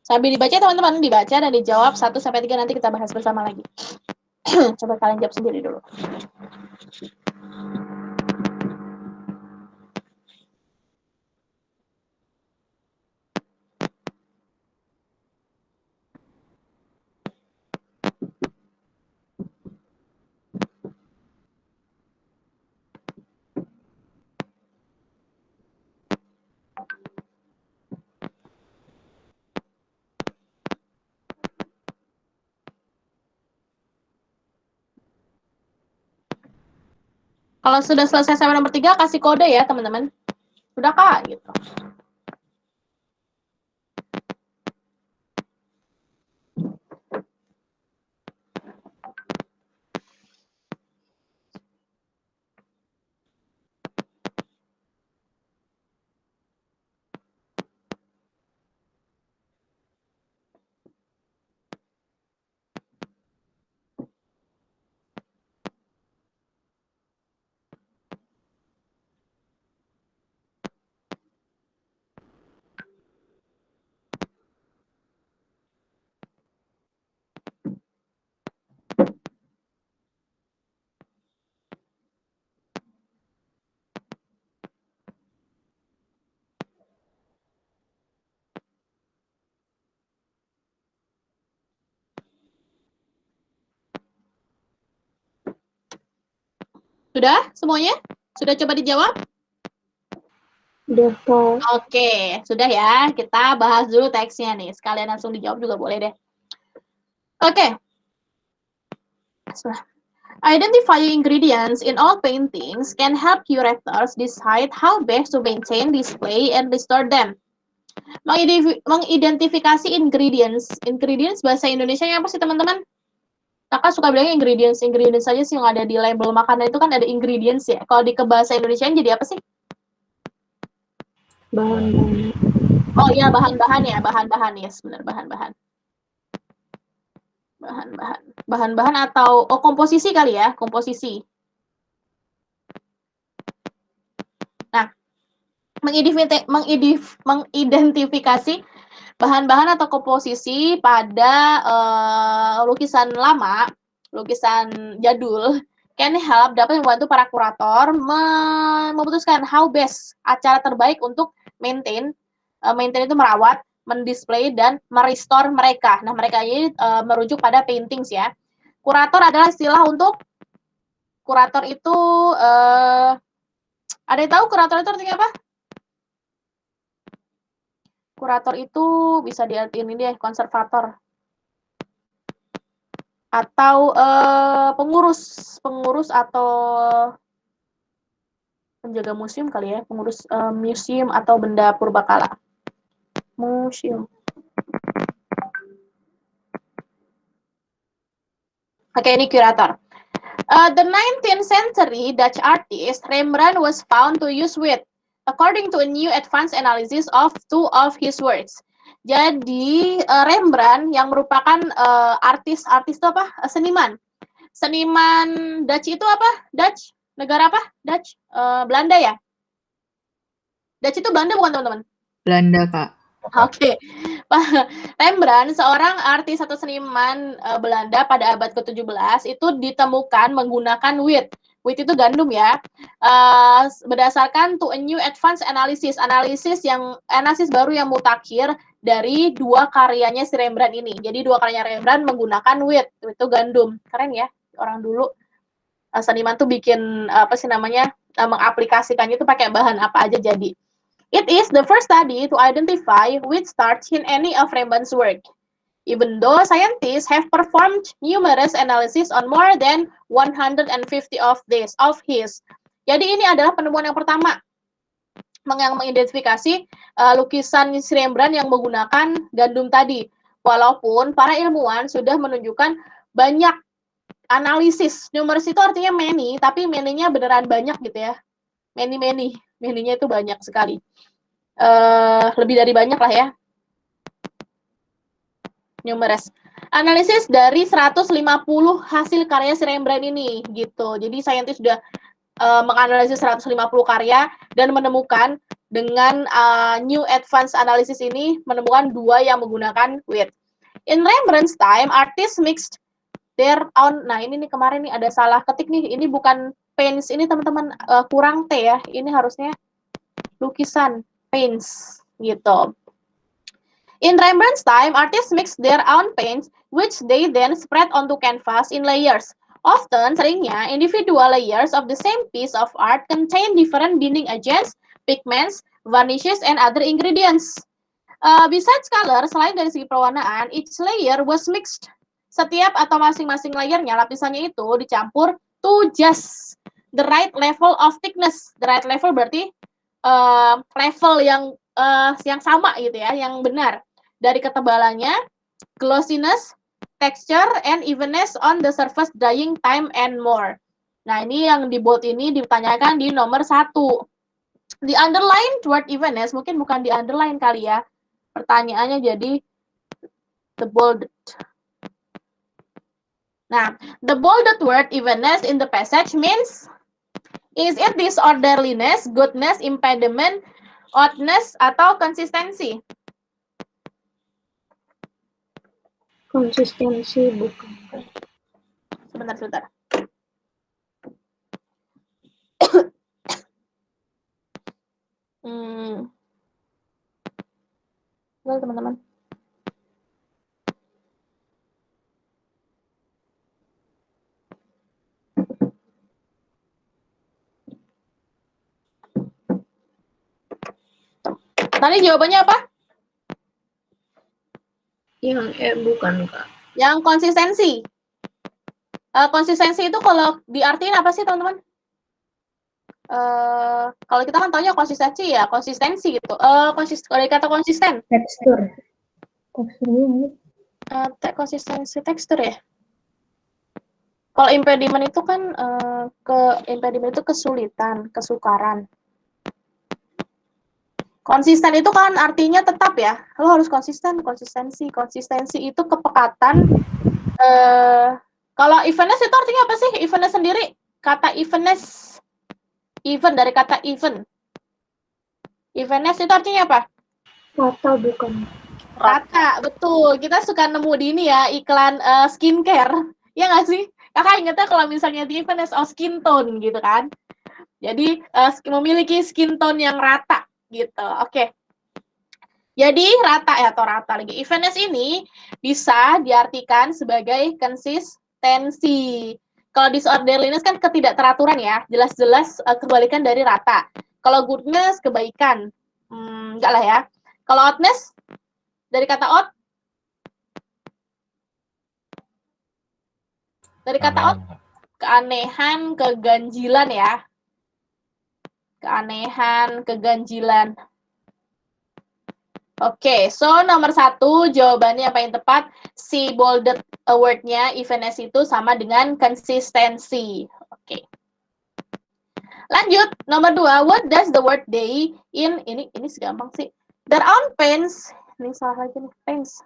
Sambil dibaca teman-teman, dibaca dan dijawab 1-3 nanti kita bahas bersama lagi. Coba kalian jawab sendiri dulu. Kalau sudah selesai sampai nomor 3, kasih kode ya teman-teman. Sudah Kak? Gitu. Sudah semuanya? Sudah coba dijawab? Udah, Kak. Oke, sudah ya. Kita bahas dulu teksnya nih. Sekalian langsung dijawab juga boleh deh. Oke. Identifying ingredients in all paintings can help curators decide how best to maintain, display, and restore them. Mengidentifikasi ingredients. Ingredients bahasa Indonesia apa sih teman-teman? Kakak suka bilangnya ingredients saja sih yang ada di label makanan itu kan ada ingredients ya. Kalau di ke bahasa Indonesia jadi apa sih? Bahan-bahan. Oh iya bahan-bahan ya, bahan-bahan ya, yes, benar bahan-bahan. Bahan-bahan atau komposisi kali ya, komposisi. Nah, mengidentifikasi bahan-bahan atau komposisi pada lukisan lama, lukisan jadul, can help dapat membantu para kurator memutuskan how best cara terbaik untuk maintain itu merawat, mendisplay dan merestore mereka. Nah, mereka ini merujuk pada paintings ya. Kurator adalah istilah untuk kurator itu ada yang tahu kurator itu artinya apa? Kurator itu bisa diartiin ini deh, konservator. Atau pengurus atau penjaga museum kali ya, pengurus museum atau benda purbakala. Museum. Oke, ini curator. The 19th century Dutch artist Rembrandt was found to use wit, according to a new advanced analysis of two of his works. Jadi Rembrandt yang merupakan artis itu apa? Seniman Dutch itu apa? Dutch negara apa? Dutch Belanda ya? Dutch itu Belanda bukan teman-teman? Belanda, Kak. Oke. Rembrandt, seorang artis atau seniman Belanda pada abad ke-17 itu ditemukan menggunakan wit. Wit itu gandum ya. Berdasarkan to a new advanced analysis baru yang mutakhir dari dua karyanya si Rembrandt ini. Jadi dua karyanya Rembrandt menggunakan wit, itu gandum. Keren ya. Orang dulu seniman tuh bikin apa sih namanya? Mengaplikasikannya itu pakai bahan apa aja jadi. It is the first study to identify which starch in any of Rembrandt's work. Even though scientists have performed numerous analysis on more than 150 of his. Jadi ini adalah penemuan yang pertama yang mengidentifikasi lukisan Rembrandt yang menggunakan gandum tadi. Walaupun para ilmuwan sudah menunjukkan banyak analisis. Numerous itu artinya many, tapi many-nya beneran banyak gitu ya. Many-nya itu banyak sekali. Lebih dari banyak lah ya. Numerous. Analisis dari 150 hasil karya si Rembrandt ini gitu. Jadi saintis sudah menganalisis 150 karya dan menemukan dengan new advanced analysis ini menemukan dua yang menggunakan wit. In Rembrandt's time, artists mixed their own. Nah, ini nih kemarin nih ada salah ketik nih. Ini bukan paints ini teman-teman, kurang T ya. Ini harusnya lukisan paints gitu. In Rembrandt's time, artists mixed their own paints, which they then spread onto canvas in layers. Often, seringnya, individual layers of the same piece of art contain different binding agents, pigments, varnishes, and other ingredients. Besides color, selain dari segi pewarnaan, each layer was mixed. Setiap atau masing-masing layernya, lapisannya itu dicampur to just the right level of thickness. The right level berarti level yang sama gitu ya, yang benar. Dari ketebalannya, glossiness, texture, and evenness on the surface, drying time, and more. Nah, ini yang di bold ini ditanyakan di nomor 1. The underline word evenness, mungkin bukan di underline kali ya. Pertanyaannya jadi the bolded. Nah, the bolded word evenness in the passage means, is it disorderliness, goodness, impediment, oddness, atau konsistensi? Konsistensi bukan. Sebentar. Baik, teman-teman. tadi jawabannya apa? Yang bukan, Kak. Yang konsistensi. Konsistensi itu kalau diartiin apa sih, teman-teman? Kalau kita kan taunya konsistensi ya, konsistensi gitu. Kalau dikata konsisten. Tekstur. Teksturnya Konsistensi tekstur ya. Kalau impediment itu kan impediment itu kesulitan, kesukaran. Konsisten itu kan artinya tetap ya. Lo harus konsisten, konsistensi. Konsistensi itu kepekatan. Kalau evenness itu artinya apa sih? Evenness sendiri, kata evenness, even dari kata even. Evenness itu artinya apa? rata bukan. Rata, betul. Kita suka nemu di ini ya, iklan skincare. Ya nggak sih? Kakak ingetnya kalau misalnya di evenness skin tone gitu kan. Jadi memiliki skin tone yang rata gitu. Oke. Jadi rata ya, atau rata lagi. Evenness ini bisa diartikan sebagai konsistensi. Kalau disorderliness kan ketidakteraturan ya, jelas-jelas kebalikan dari rata. Kalau goodness kebaikan, enggak lah ya. Kalau oddness dari kata odd, dari kata odd, keanehan, keganjilan ya. Keanehan, keganjilan. Oke, so nomor 1 jawabannya yang paling tepat, si bolded word-nya evenness itu sama dengan konsistensi. Oke. Lanjut, nomor 2, what does the word day in, ini segampang sih. Their own pains, ini salah lagi nih, pains.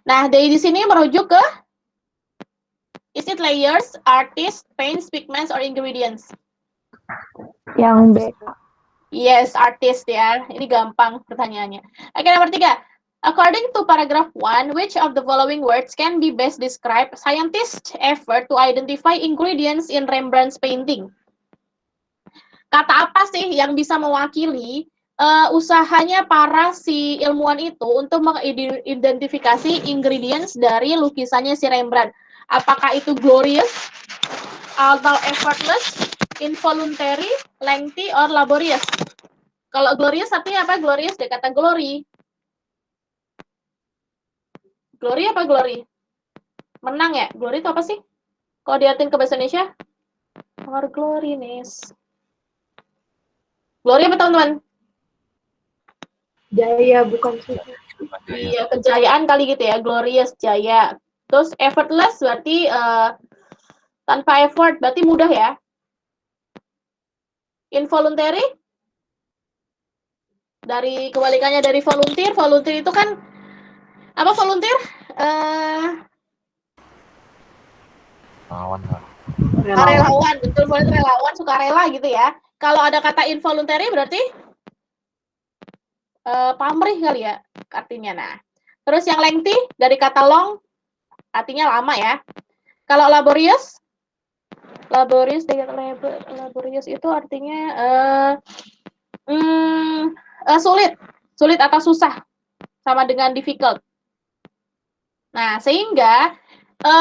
Nah, day di sini merujuk ke, is it layers, artist, paints, pigments, or ingredients? Yang B. Yes, artist ya. Ini gampang pertanyaannya. Oke, nomor 3. According to paragraph 1, which of the following words can be best described scientists' effort to identify ingredients in Rembrandt's painting? Kata apa sih yang bisa mewakili usahanya para si ilmuwan itu untuk mengidentifikasi ingredients dari lukisannya si Rembrandt? Apakah itu glorious, atau effortless, involuntary, lengthy, or laborious? Kalau glorious artinya apa? Glorious dari kata glory. Glory apa glory? Menang ya? Glory itu apa sih? Kalau diartikan ke bahasa Indonesia? Our gloriness. Glory apa teman-teman? Jaya bukan susah. Iya, kejayaan kali gitu ya. Glorious, jaya. Terus effortless berarti tanpa effort, berarti mudah ya. Involuntary? Dari kebalikannya dari volunteer. Volunteer itu kan apa volunteer? Relawan, betul, relawan, sukarela gitu ya. Kalau ada kata involuntary berarti pamrih kali ya artinya. Nah, terus yang lengthy dari kata long artinya lama ya. Kalau laborious itu artinya sulit atau susah, sama dengan difficult. Nah, sehingga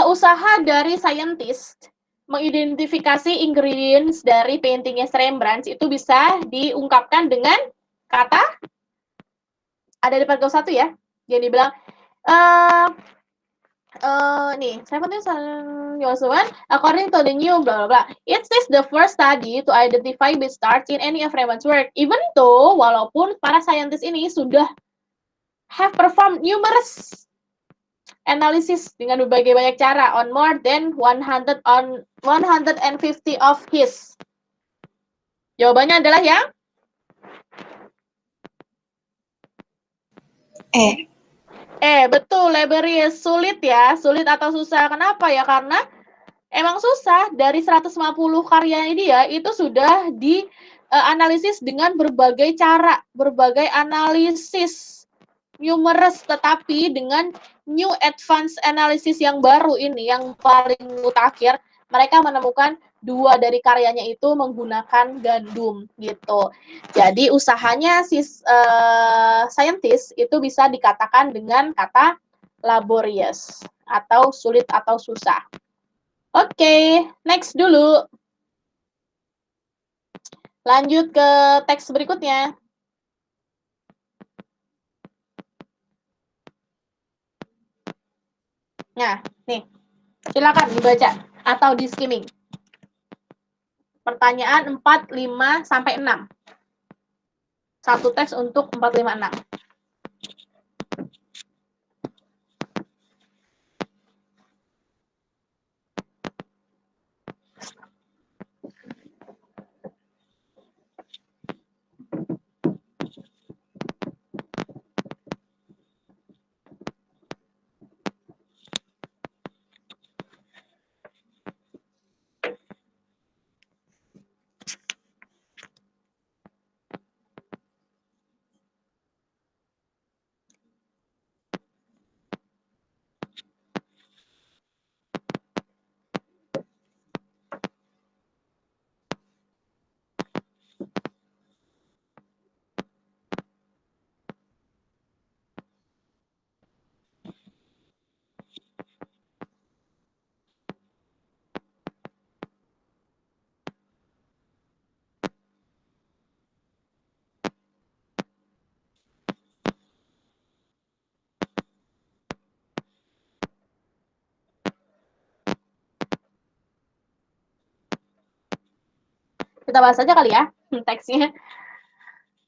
usaha dari scientist mengidentifikasi ingredients dari paintingnya Rembrandt itu bisa diungkapkan dengan kata, ada di paragraf 1 ya, yang dibilang nih, 17 Joshua, according to the new blah blah blah, it is the first study to identify with stars in any of Rembrandt's work. Even though, walaupun para saintis ini sudah have performed numerous analysis dengan berbagai banyak cara on more than 150 of his. Jawabannya adalah yang betul, laborious, sulit ya, sulit atau susah. Kenapa ya? Karena emang susah. Dari 150 karyanya dia itu sudah dianalisis dengan berbagai cara, berbagai analisis, numerous, tetapi dengan new advanced analysis yang baru ini, yang paling mutakhir, mereka menemukan 2 dari karyanya itu menggunakan gandum gitu. Jadi usahanya si scientist itu bisa dikatakan dengan kata laborious atau sulit atau susah. Oke, next dulu. Lanjut ke teks berikutnya. Nah, nih. Silakan dibaca atau di skimming. Pertanyaan 4, 5, sampai 6. Satu teks untuk 4, 5, 6. Kita bahas aja kali ya teksnya.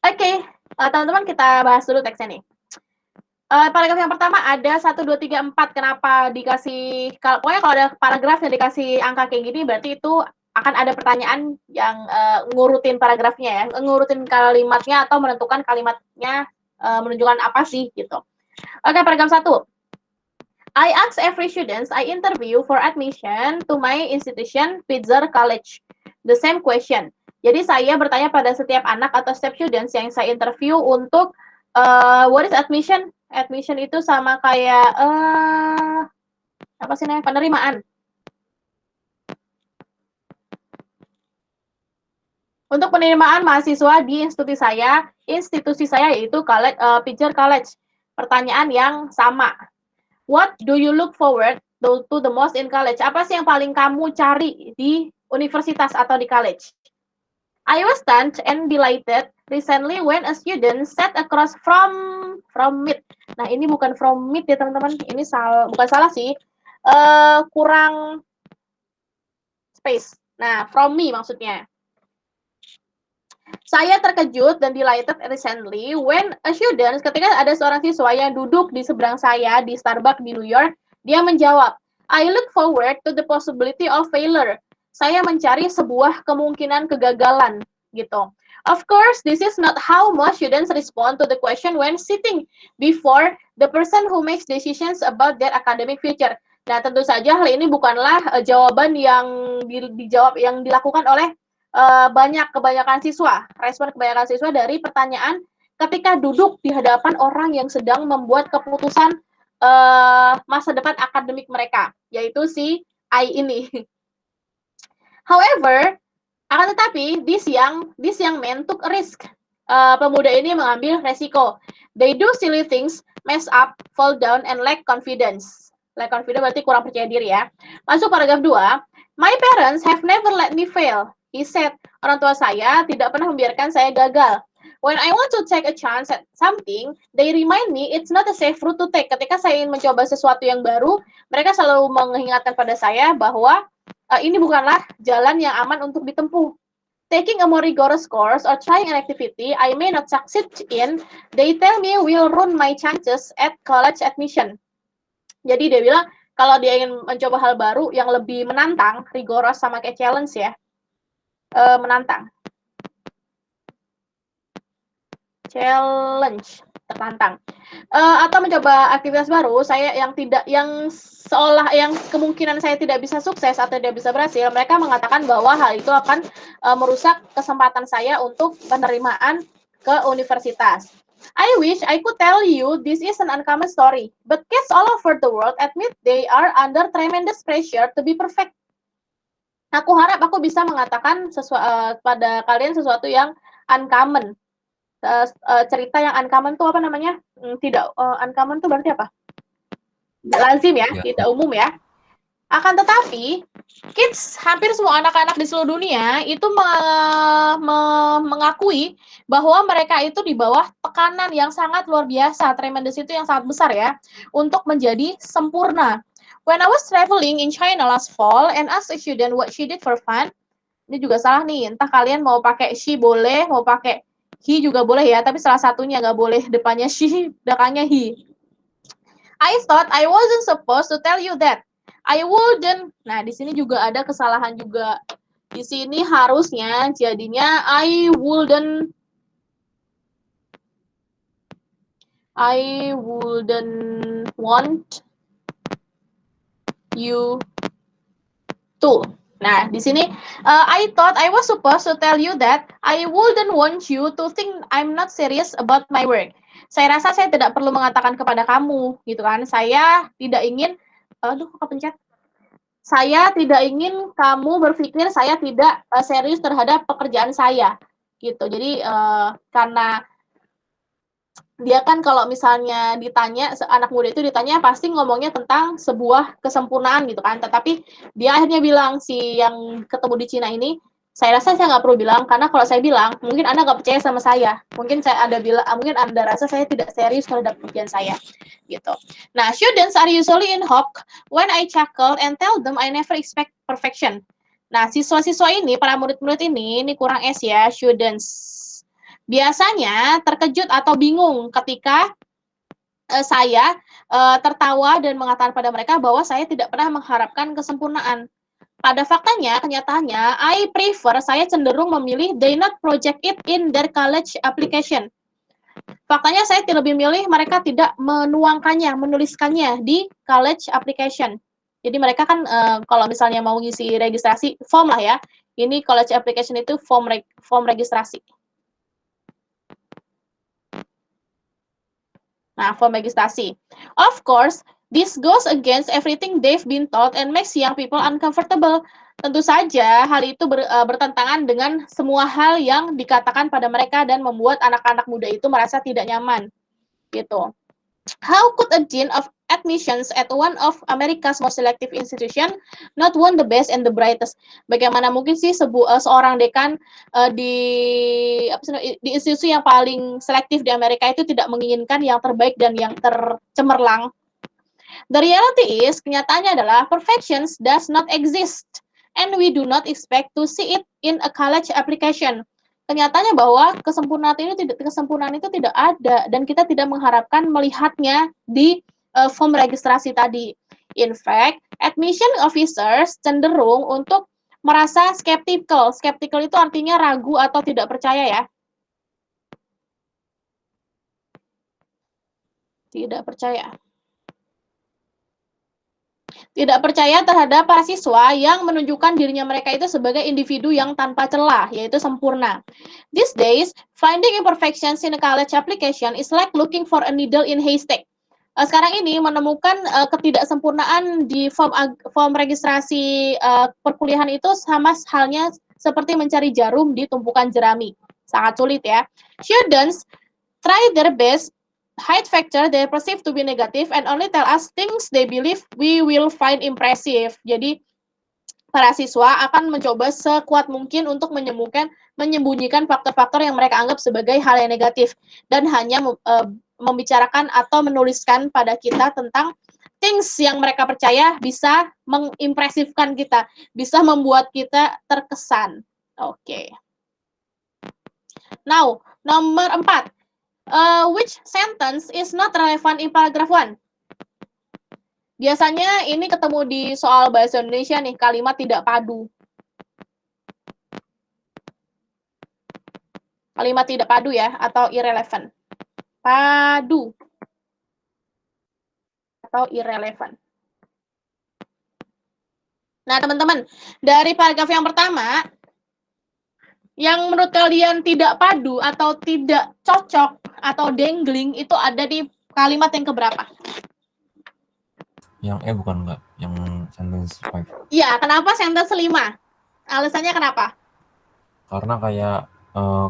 Oke, teman-teman kita bahas dulu teksnya nih. Paragraf yang pertama ada 1, 2, 3, 4. Kenapa dikasih, pokoknya kalau ada paragraf yang dikasih angka kayak gini, berarti itu akan ada pertanyaan yang ngurutin paragrafnya ya, ngurutin kalimatnya atau menentukan kalimatnya menunjukkan apa sih gitu. Oke, paragraf 1. I ask every students I interview for admission to my institution, Pitzer College. The same question. Jadi saya bertanya pada setiap anak atau setiap students yang saya interview untuk what is admission? Admission itu sama kayak apa sih namanya? Penerimaan. Untuk penerimaan mahasiswa di institusi saya yaitu Pitzer College. Pertanyaan yang sama. What do you look forward to the most in college? Apa sih yang paling kamu cari di universitas atau di college? I was stunned and delighted recently when a student sat across from me. Nah, ini bukan from me ya, teman-teman. Ini bukan salah sih. Kurang space. Nah, from me maksudnya. Saya terkejut dan delighted recently when a student, ketika ada seorang siswa yang duduk di seberang saya di Starbucks di New York, dia menjawab, I look forward to the possibility of failure. Saya mencari sebuah kemungkinan kegagalan, gitu. Of course, this is not how most students respond to the question when sitting before the person who makes decisions about their academic future. Nah, tentu saja hal ini bukanlah jawaban yang dijawab yang dilakukan oleh kebanyakan siswa, respon kebanyakan siswa dari pertanyaan ketika duduk di hadapan orang yang sedang membuat keputusan masa depan akademik mereka, yaitu si I ini. However, akan tetapi, this young man took a risk. Pemuda ini mengambil resiko. They do silly things, mess up, fall down, and lack confidence. Lack confidence berarti kurang percaya diri ya. Masuk paragraf 2. My parents have never let me fail. He said, orang tua saya tidak pernah membiarkan saya gagal. When I want to take a chance at something, they remind me it's not a safe route to take. Ketika saya ingin mencoba sesuatu yang baru, mereka selalu mengingatkan pada saya bahwa ini bukanlah jalan yang aman untuk ditempuh. Taking a more rigorous course or trying an activity I may not succeed in, they tell me will ruin my chances at college admission. Jadi dia bilang, kalau dia ingin mencoba hal baru yang lebih menantang, rigorous sama kayak challenge ya, menantang. Challenge, tertantang. Atau mencoba aktivitas baru, yang kemungkinan saya tidak bisa sukses atau tidak bisa berhasil, mereka mengatakan bahwa hal itu akan merusak kesempatan saya untuk penerimaan ke universitas. I wish I could tell you this is an uncommon story, but kids all over the world admit they are under tremendous pressure to be perfect. Aku harap aku bisa mengatakan pada kalian sesuatu yang uncommon. Cerita yang uncommon tuh apa namanya? Uncommon tuh berarti apa? Tidak lazim ya, tidak umum ya. Akan tetapi, kids, hampir semua anak-anak di seluruh dunia itu mengakui bahwa mereka itu di bawah tekanan yang sangat luar biasa, tremendous itu yang sangat besar ya, untuk menjadi sempurna. When I was traveling in China last fall and asked a student what she did for fun, ini juga salah nih, entah kalian mau pakai she boleh, mau pakai he juga boleh ya, tapi salah satunya nggak boleh depannya she, belakangnya he. I thought I wasn't supposed to tell you that. I wouldn't. Nah, di sini juga ada kesalahan juga. Di sini harusnya jadinya I wouldn't want you to. Nah, di sini I thought I was supposed to tell you that I wouldn't want you to think I'm not serious about my work. Saya rasa saya tidak perlu mengatakan kepada kamu, gitu kan. Saya tidak ingin, aduh, kepencet. Saya tidak ingin kamu berpikir saya tidak serius terhadap pekerjaan saya, gitu. Jadi karena dia kan kalau misalnya ditanya, anak muda itu ditanya pasti ngomongnya tentang sebuah kesempurnaan gitu kan. Tetapi dia akhirnya bilang, si yang ketemu di Cina ini, saya rasa saya nggak perlu bilang, karena kalau saya bilang, mungkin Anda nggak percaya sama saya. Mungkin Anda rasa saya tidak serius terhadap pekerjaan saya, gitu. Nah, students are usually in hope when I chuckle and tell them I never expect perfection. Nah, siswa-siswa ini, para murid-murid ini kurang S ya, students. Biasanya terkejut atau bingung ketika saya tertawa dan mengatakan pada mereka bahwa saya tidak pernah mengharapkan kesempurnaan. Pada faktanya, kenyataannya, saya cenderung memilih they not project it in their college application. Faktanya saya lebih milih mereka tidak menuliskannya di college application. Jadi mereka kan kalau misalnya mau ngisi registrasi, form lah ya. Ini college application itu form registrasi. Nah, form registrasi. Of course, this goes against everything they've been taught and makes young people uncomfortable. Tentu saja hal itu bertentangan dengan semua hal yang dikatakan pada mereka dan membuat anak-anak muda itu merasa tidak nyaman. Gitu. How could a dean of admissions at one of America's most selective institution not want the best and the brightest? Bagaimana mungkin sih seorang dekan di institusi yang paling selektif di Amerika itu tidak menginginkan yang terbaik dan yang tercemerlang? The reality is, kenyataannya adalah perfection does not exist and we do not expect to see it in a college application. Kenyataannya bahwa kesempurnaan itu tidak ada dan kita tidak mengharapkan melihatnya di form registrasi tadi. In fact, admission officers cenderung untuk merasa skeptical. Skeptical itu artinya ragu atau tidak percaya ya. Tidak percaya. Tidak percaya terhadap para siswa yang menunjukkan dirinya mereka itu sebagai individu yang tanpa celah, yaitu sempurna. These days, finding imperfections in a college application is like looking for a needle in haystack. Sekarang ini menemukan ketidaksempurnaan di form registrasi perkuliahan itu sama halnya seperti mencari jarum di tumpukan jerami. Sangat sulit ya. Students try their best hide factor they perceive to be negative and only tell us things they believe we will find impressive. Jadi para siswa akan mencoba sekuat mungkin untuk menyembunyikan faktor-faktor yang mereka anggap sebagai hal yang negatif dan hanya membicarakan atau menuliskan pada kita tentang things yang mereka percaya bisa mengimpresifkan kita, bisa membuat kita terkesan. Oke. Now, nomor 4. Which sentence is not relevant in paragraph 1? Biasanya ini ketemu di soal bahasa Indonesia nih, kalimat tidak padu. Kalimat tidak padu ya, atau irrelevant. Padu. Atau irrelevant. Nah, teman-teman, dari paragraf yang pertama, yang menurut kalian tidak padu atau tidak cocok atau dangling itu ada di kalimat yang keberapa? Yang bukan enggak, yang sentence 5. Iya, kenapa sentence 5? Alasannya kenapa? Karena kayak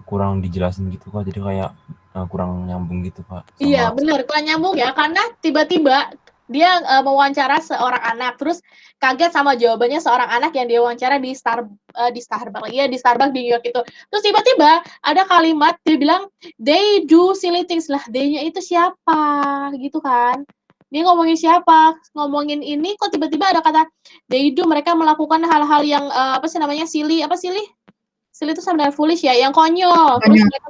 kurang dijelasin gitu Kak, jadi kayak kurang nyambung gitu Kak. Iya, benar, kurang nyambung ya, karena tiba-tiba Dia mewawancara seorang anak, terus kaget sama jawabannya seorang anak yang dia wawancara di Starbucks, di Starbucks di New York itu. Terus tiba-tiba ada kalimat dia bilang, "They do silly things." Lah, they-nya itu siapa? Gitu kan. Dia ngomongin siapa? Ngomongin ini kok tiba-tiba ada kata they do, mereka melakukan hal-hal yang apa sih namanya? Silly, apa silly? Silly itu sama dengan foolish ya, yang konyol. Terus mereka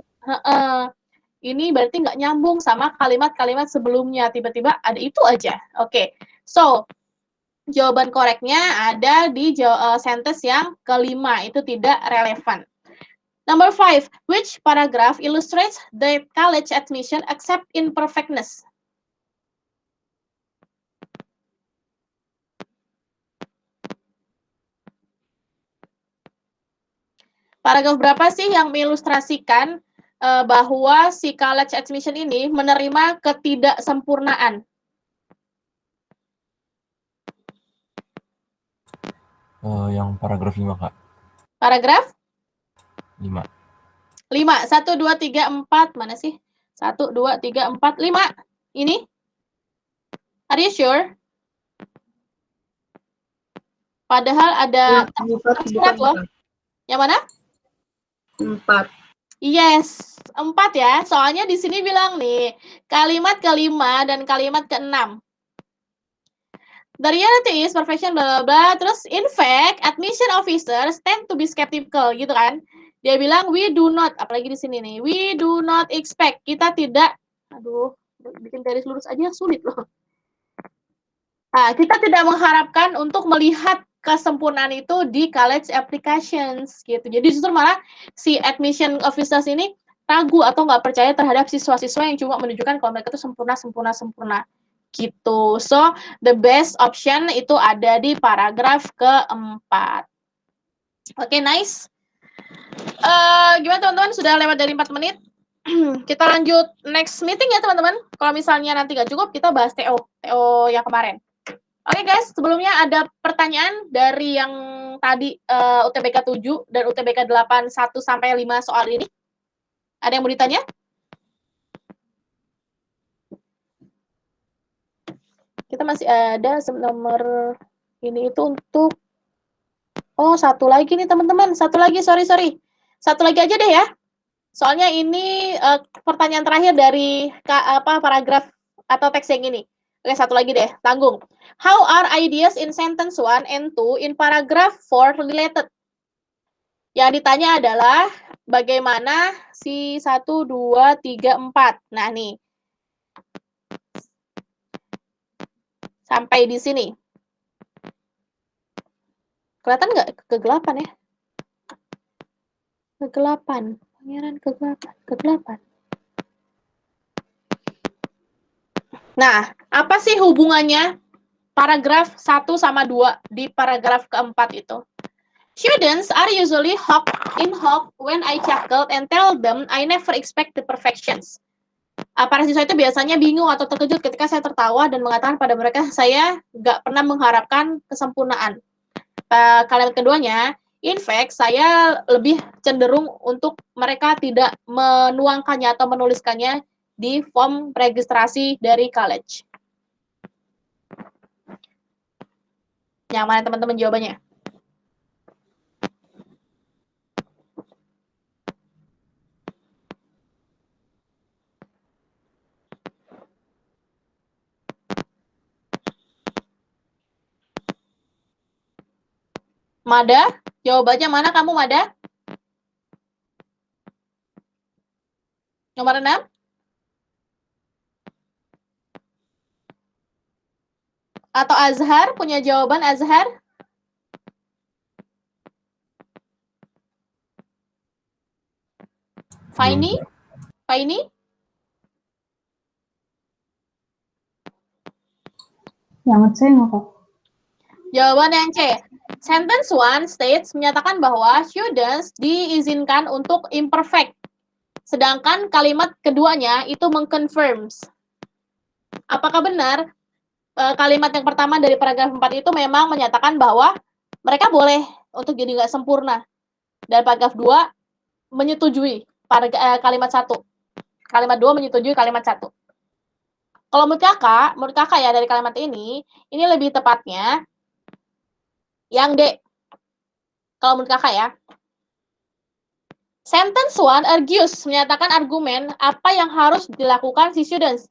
ini berarti nggak nyambung sama kalimat-kalimat sebelumnya. Tiba-tiba ada itu aja. Oke. So, jawaban koreknya ada di sentence yang kelima. Itu tidak relevan. Number 5. Which paragraph illustrates the college admission except imperfectness? Paragraf berapa sih yang mengilustrasikan bahwa si college admission ini menerima ketidaksempurnaan? Yang paragraf 5, Kak. Paragraf 5. 5. 1, 2, 3, 4. Mana sih? 1, 2, 3, 4, 5. Ini? Are you sure? Padahal ada 4 surat loh. Yang mana? 4. Yes, 4 ya. Soalnya di sini bilang nih, kalimat kelima dan kalimat keenam. The reality is profession bla bla bla. Terus in fact, admission officers tend to be skeptical gitu kan. Dia bilang we do not, apalagi di sini nih, we do not expect. Kita tidak, aduh, bikin garis lurus aja sulit loh. Nah, kita tidak mengharapkan untuk melihat kesempurnaan itu di college applications gitu. Jadi justru malah si admission officers ini ragu atau nggak percaya terhadap siswa-siswa yang cuma menunjukkan kalau mereka itu sempurna gitu. So, the best option itu ada di paragraf keempat. Oke, nice. Gimana teman-teman? Sudah lewat dari 4 menit. Kita lanjut next meeting ya teman-teman. Kalau misalnya nanti nggak cukup, kita bahas TO yang kemarin. Oke guys, sebelumnya ada pertanyaan dari yang tadi UTBK 7 dan UTBK 8 1 sampai 5 soal ini. Ada yang mau ditanya? Kita masih ada nomor ini itu untuk satu lagi nih teman-teman. Satu lagi, sorry. Satu lagi aja deh ya. Soalnya ini pertanyaan terakhir dari paragraf atau teks yang ini. Oke, satu lagi deh, tanggung. How are ideas in sentence 1 and 2 in paragraph 4 related? Yang ditanya adalah bagaimana si 1, 2, 3, 4. Nah, nih. Sampai di sini. Kelihatan nggak kegelapan ya? Kegelapan. Pangeran kegelapan. Nah, apa sih hubungannya paragraf 1 sama 2 di paragraf keempat itu? Students are usually shocked when I chuckled and tell them I never expect the perfections. Para siswa itu biasanya bingung atau terkejut ketika saya tertawa dan mengatakan pada mereka saya nggak pernah mengharapkan kesempurnaan. Kalimat keduanya, in fact, saya lebih cenderung untuk mereka tidak menuangkannya atau menuliskannya di form registrasi dari college. Yang mana teman-teman jawabannya? Mada? Jawabannya mana kamu, Mada? Nomor 6? Atau Azhar? Punya jawaban Azhar? Faini? Yang C nggak, Kak? Jawaban yang C. Sentence 1 states menyatakan bahwa students diizinkan untuk imperfect. Sedangkan kalimat keduanya itu mengconfirms. Apakah benar kalimat yang pertama dari paragraf 4 itu memang menyatakan bahwa mereka boleh untuk jadi nggak sempurna. Dan paragraf 2 menyetujui kalimat 1. Kalimat 2 menyetujui kalimat 1. Kalau menurut kakak ya dari kalimat ini lebih tepatnya yang D. Kalau menurut kakak ya. Sentence 1 argues, menyatakan argumen apa yang harus dilakukan si students.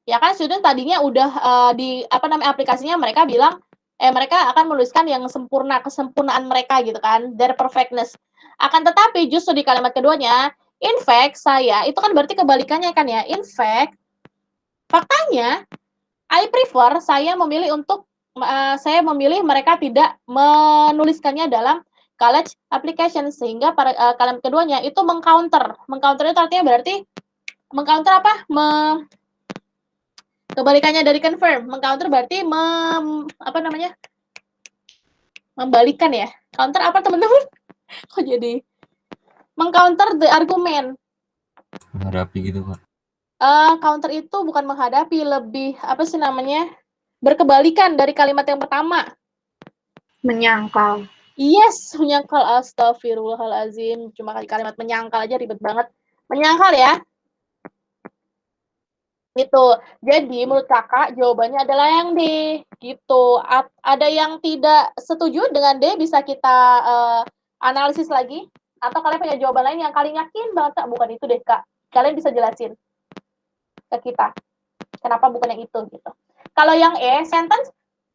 Ya kan student tadinya udah di aplikasinya mereka bilang mereka akan menuliskan yang kesempurnaan mereka gitu kan, their perfectness. Akan tetapi justru di kalimat keduanya, in fact saya, itu kan berarti kebalikannya kan ya. In fact, faktanya I prefer, saya memilih mereka tidak menuliskannya dalam college application, sehingga pada kalimat keduanya itu mengcounter. Mengcounter itu artinya berarti mengcounter apa? Kebalikannya dari confirm. Mengcounter berarti membalikan ya. Counter apa teman-teman? Kok jadi mengcounter the argument. Menghadapi gitu, Kak. Counter itu bukan menghadapi, lebih berkebalikan dari kalimat yang pertama. Menyangkal. Yes, menyangkal. Astagfirullahalazim. Cuma kalimat menyangkal aja ribet banget. Menyangkal ya. Gitu. Jadi menurut kakak jawabannya adalah yang D. Gitu. Ada yang tidak setuju dengan D, bisa kita analisis lagi. Atau kalian punya jawaban lain yang kalian yakin banget, Kak, bukan itu deh, Kak. Kalian bisa jelasin ke kita. Kenapa bukan yang itu gitu. Kalau yang E, sentence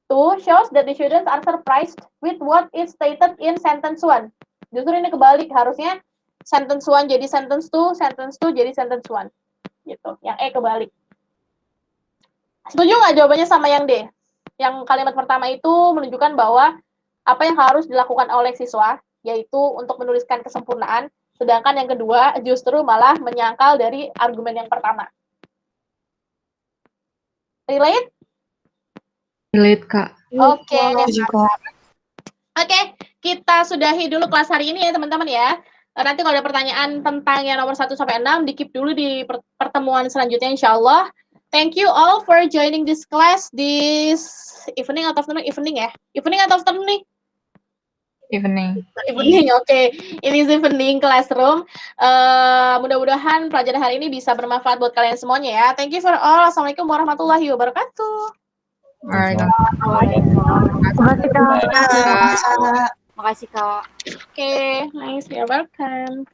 2 shows that the students are surprised with what is stated in sentence 1. Justru ini kebalik, harusnya sentence 1 jadi sentence 2 jadi sentence 1. Gitu. Yang E kebalik. Setuju nggak jawabannya sama yang D? Yang kalimat pertama itu menunjukkan bahwa apa yang harus dilakukan oleh siswa, yaitu untuk menuliskan kesempurnaan, sedangkan yang kedua justru malah menyangkal dari argumen yang pertama. Relate? Relate, Kak. Oke. Oke, kita sudahi dulu kelas hari ini ya teman-teman ya. Nanti kalau ada pertanyaan tentang yang nomor 1 sampai 6, di-keep dulu di pertemuan selanjutnya insya-Allah. Thank you all for joining this class this evening atau afternoon? Evening ya? Evening atau afternoon nih? Evening. Evening, oke. Ini evening classroom. Mudah-mudahan pelajaran hari ini bisa bermanfaat buat kalian semuanya ya. Thank you for all. Assalamualaikum warahmatullahi wabarakatuh. Alright. Terima kasih, Kak. Makasih, Kak. Oke, nice. You're welcome.